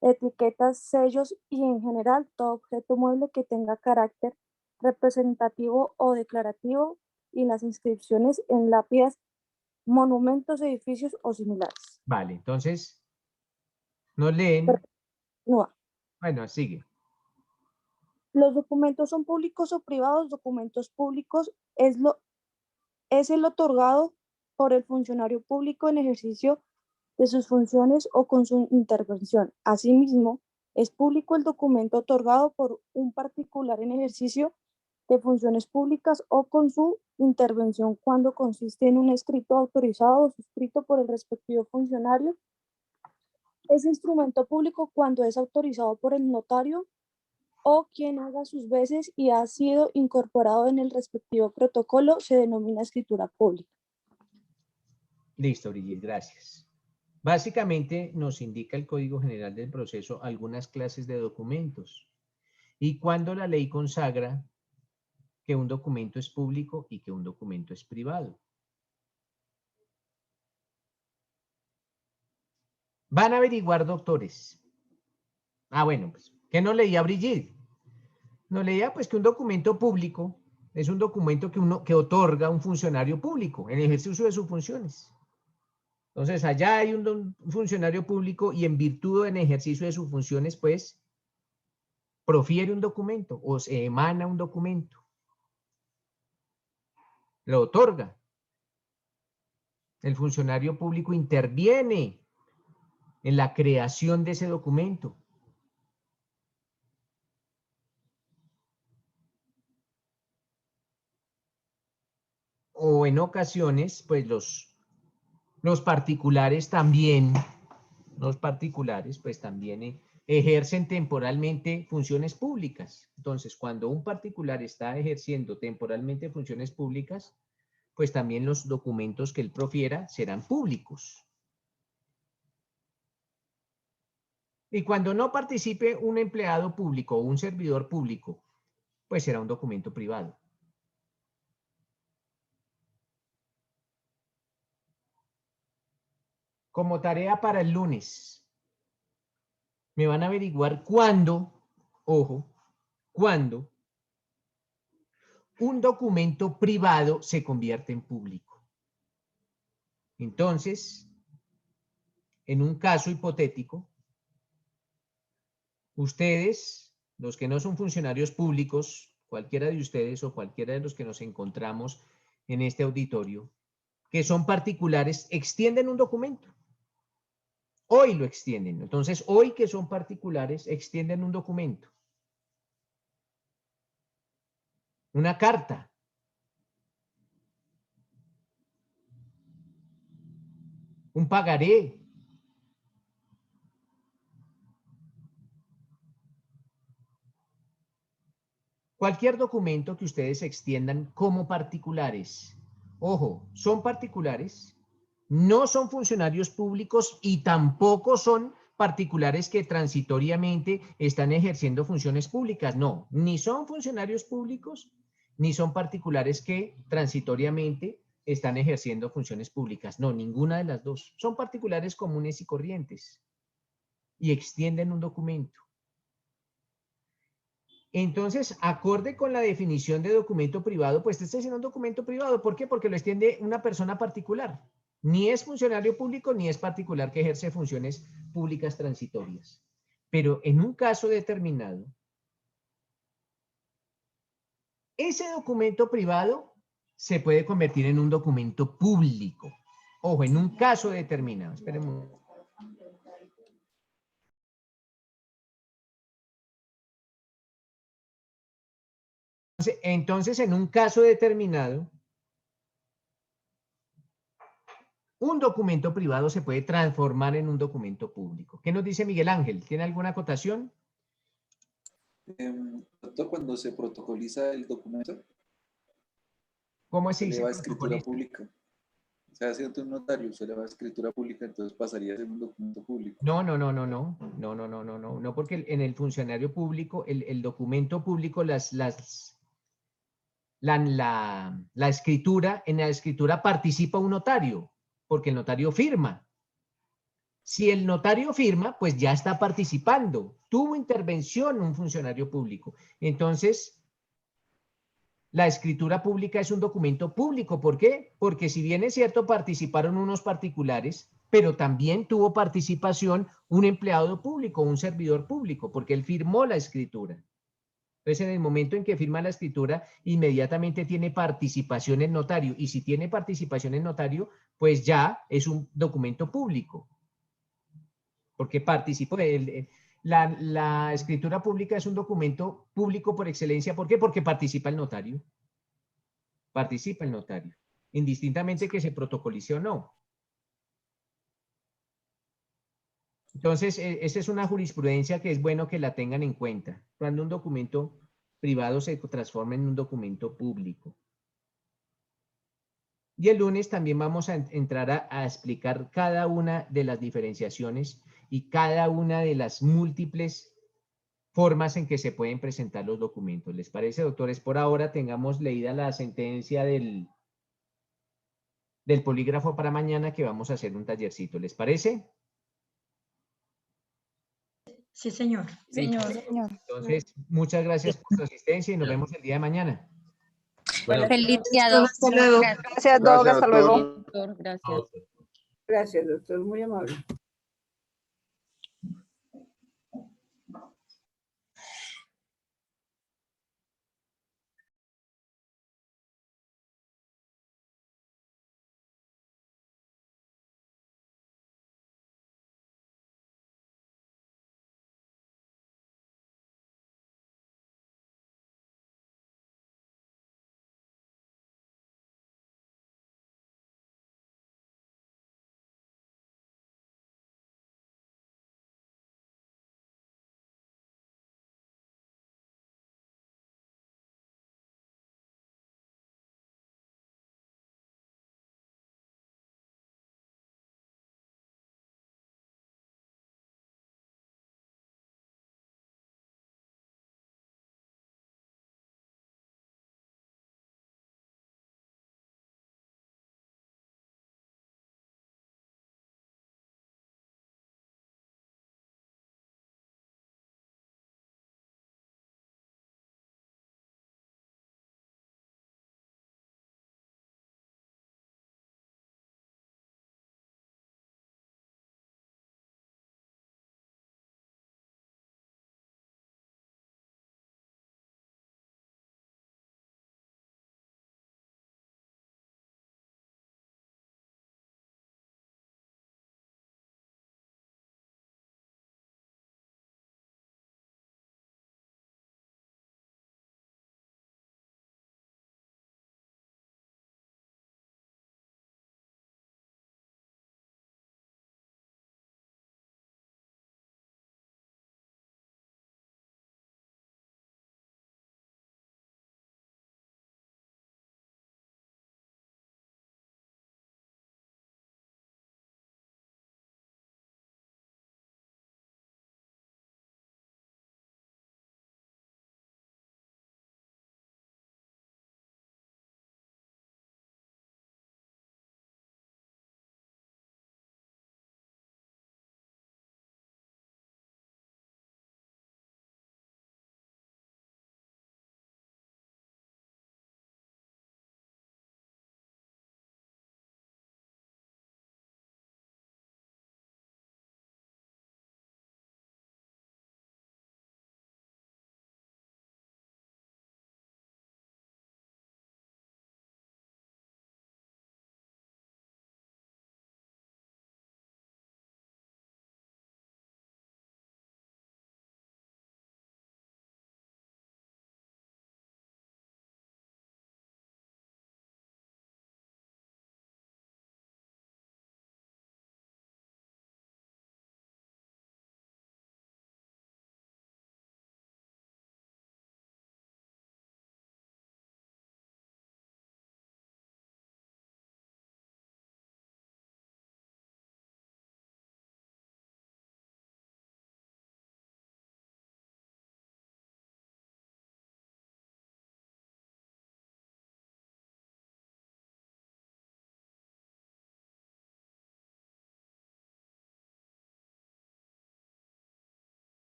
etiquetas, sellos y en general todo objeto mueble que tenga carácter representativo o declarativo y las inscripciones en lápidas, monumentos, edificios o similares. Vale, entonces, nos leen. No. Bueno, sigue. Los documentos son públicos o privados. Documentos públicos es el otorgado por el funcionario público en ejercicio de sus funciones o con su intervención. Asimismo, es público el documento otorgado por un particular en ejercicio de funciones públicas o con su intervención cuando consiste en un escrito autorizado o suscrito por el respectivo funcionario. Es instrumento público cuando es autorizado por el notario o quien haga sus veces y ha sido incorporado en el respectivo protocolo, se denomina escritura pública. Listo, Brigitte, gracias. Básicamente nos indica el Código General del Proceso algunas clases de documentos y cuando la ley consagra que un documento es público y que un documento es privado. Van a averiguar, doctores. Ah, bueno, pues, ¿qué no leía Brigitte? No leía, pues, que un documento público es un documento que otorga un funcionario público en ejercicio de sus funciones. Entonces, allá hay un funcionario público y en virtud en ejercicio de sus funciones, pues, profiere un documento o se emana un documento. Lo otorga. El funcionario público interviene en la creación de ese documento. O en ocasiones, pues los particulares también, pues también ejercen temporalmente funciones públicas. Entonces, cuando un particular está ejerciendo temporalmente funciones públicas, pues también los documentos que él profiera serán públicos. Y cuando no participe un empleado público o un servidor público, pues será un documento privado. Como tarea para el lunes, me van a averiguar cuándo, ojo, cuándo un documento privado se convierte en público. Entonces, en un caso hipotético, ustedes, los que no son funcionarios públicos, cualquiera de ustedes o cualquiera de los que nos encontramos en este auditorio, que son particulares, extienden un documento. Hoy lo extienden. Entonces, hoy que son particulares, extienden un documento. Una carta. Un pagaré. Cualquier documento que ustedes extiendan como particulares. Ojo, son particulares, no son funcionarios públicos y tampoco son particulares que transitoriamente están ejerciendo funciones públicas. No, ni son funcionarios públicos, ni son particulares que transitoriamente están ejerciendo funciones públicas. No, ninguna de las dos. Son particulares comunes y corrientes y extienden un documento. Entonces, acorde con la definición de documento privado, pues este es un documento privado. ¿Por qué? Porque lo extiende una persona particular. Ni es funcionario público, ni es particular que ejerce funciones públicas transitorias. Pero en un caso determinado, ese documento privado se puede convertir en un documento público. Ojo, en un caso determinado. Esperemos. Entonces, en un caso determinado, un documento privado se puede transformar en un documento público. ¿Qué nos dice Miguel Ángel? ¿Tiene alguna acotación? Doctor, cuando se protocoliza el documento, ¿Cómo así se le va a escritura pública. Se hace ante un notario, usted le va a escritura pública, entonces pasaría a ser un documento público. No, porque en el funcionario público, el documento público, la escritura, en la escritura participa un notario, porque el notario firma. Si el notario firma, pues ya está participando. Tuvo intervención un funcionario público. Entonces, la escritura pública es un documento público. ¿Por qué? Porque si bien es cierto, participaron unos particulares, pero también tuvo participación un empleado público, un servidor público, porque él firmó la escritura. Entonces, en el momento en que firma la escritura, inmediatamente tiene participación el notario. Y si tiene participación el notario, pues ya es un documento público. Porque participó. La escritura pública es un documento público por excelencia. ¿Por qué? Porque participa el notario. Participa el notario. Indistintamente que se protocolice o no. Entonces, esa es una jurisprudencia que es bueno que la tengan en cuenta. Cuando un documento privado se transforma en un documento público. Y el lunes también vamos a entrar a explicar cada una de las diferenciaciones y cada una de las múltiples formas en que se pueden presentar los documentos. ¿Les parece, doctores? Por ahora tengamos leída la sentencia del polígrafo para mañana, que vamos a hacer un tallercito. ¿Les parece? Sí, señor. Señor. Entonces, muchas gracias por su asistencia y nos vemos el día de mañana. Bueno, Feliz día, doctor. Hasta luego. Gracias, Doc, hasta luego. doctor, gracias. Gracias, doctor, muy amable.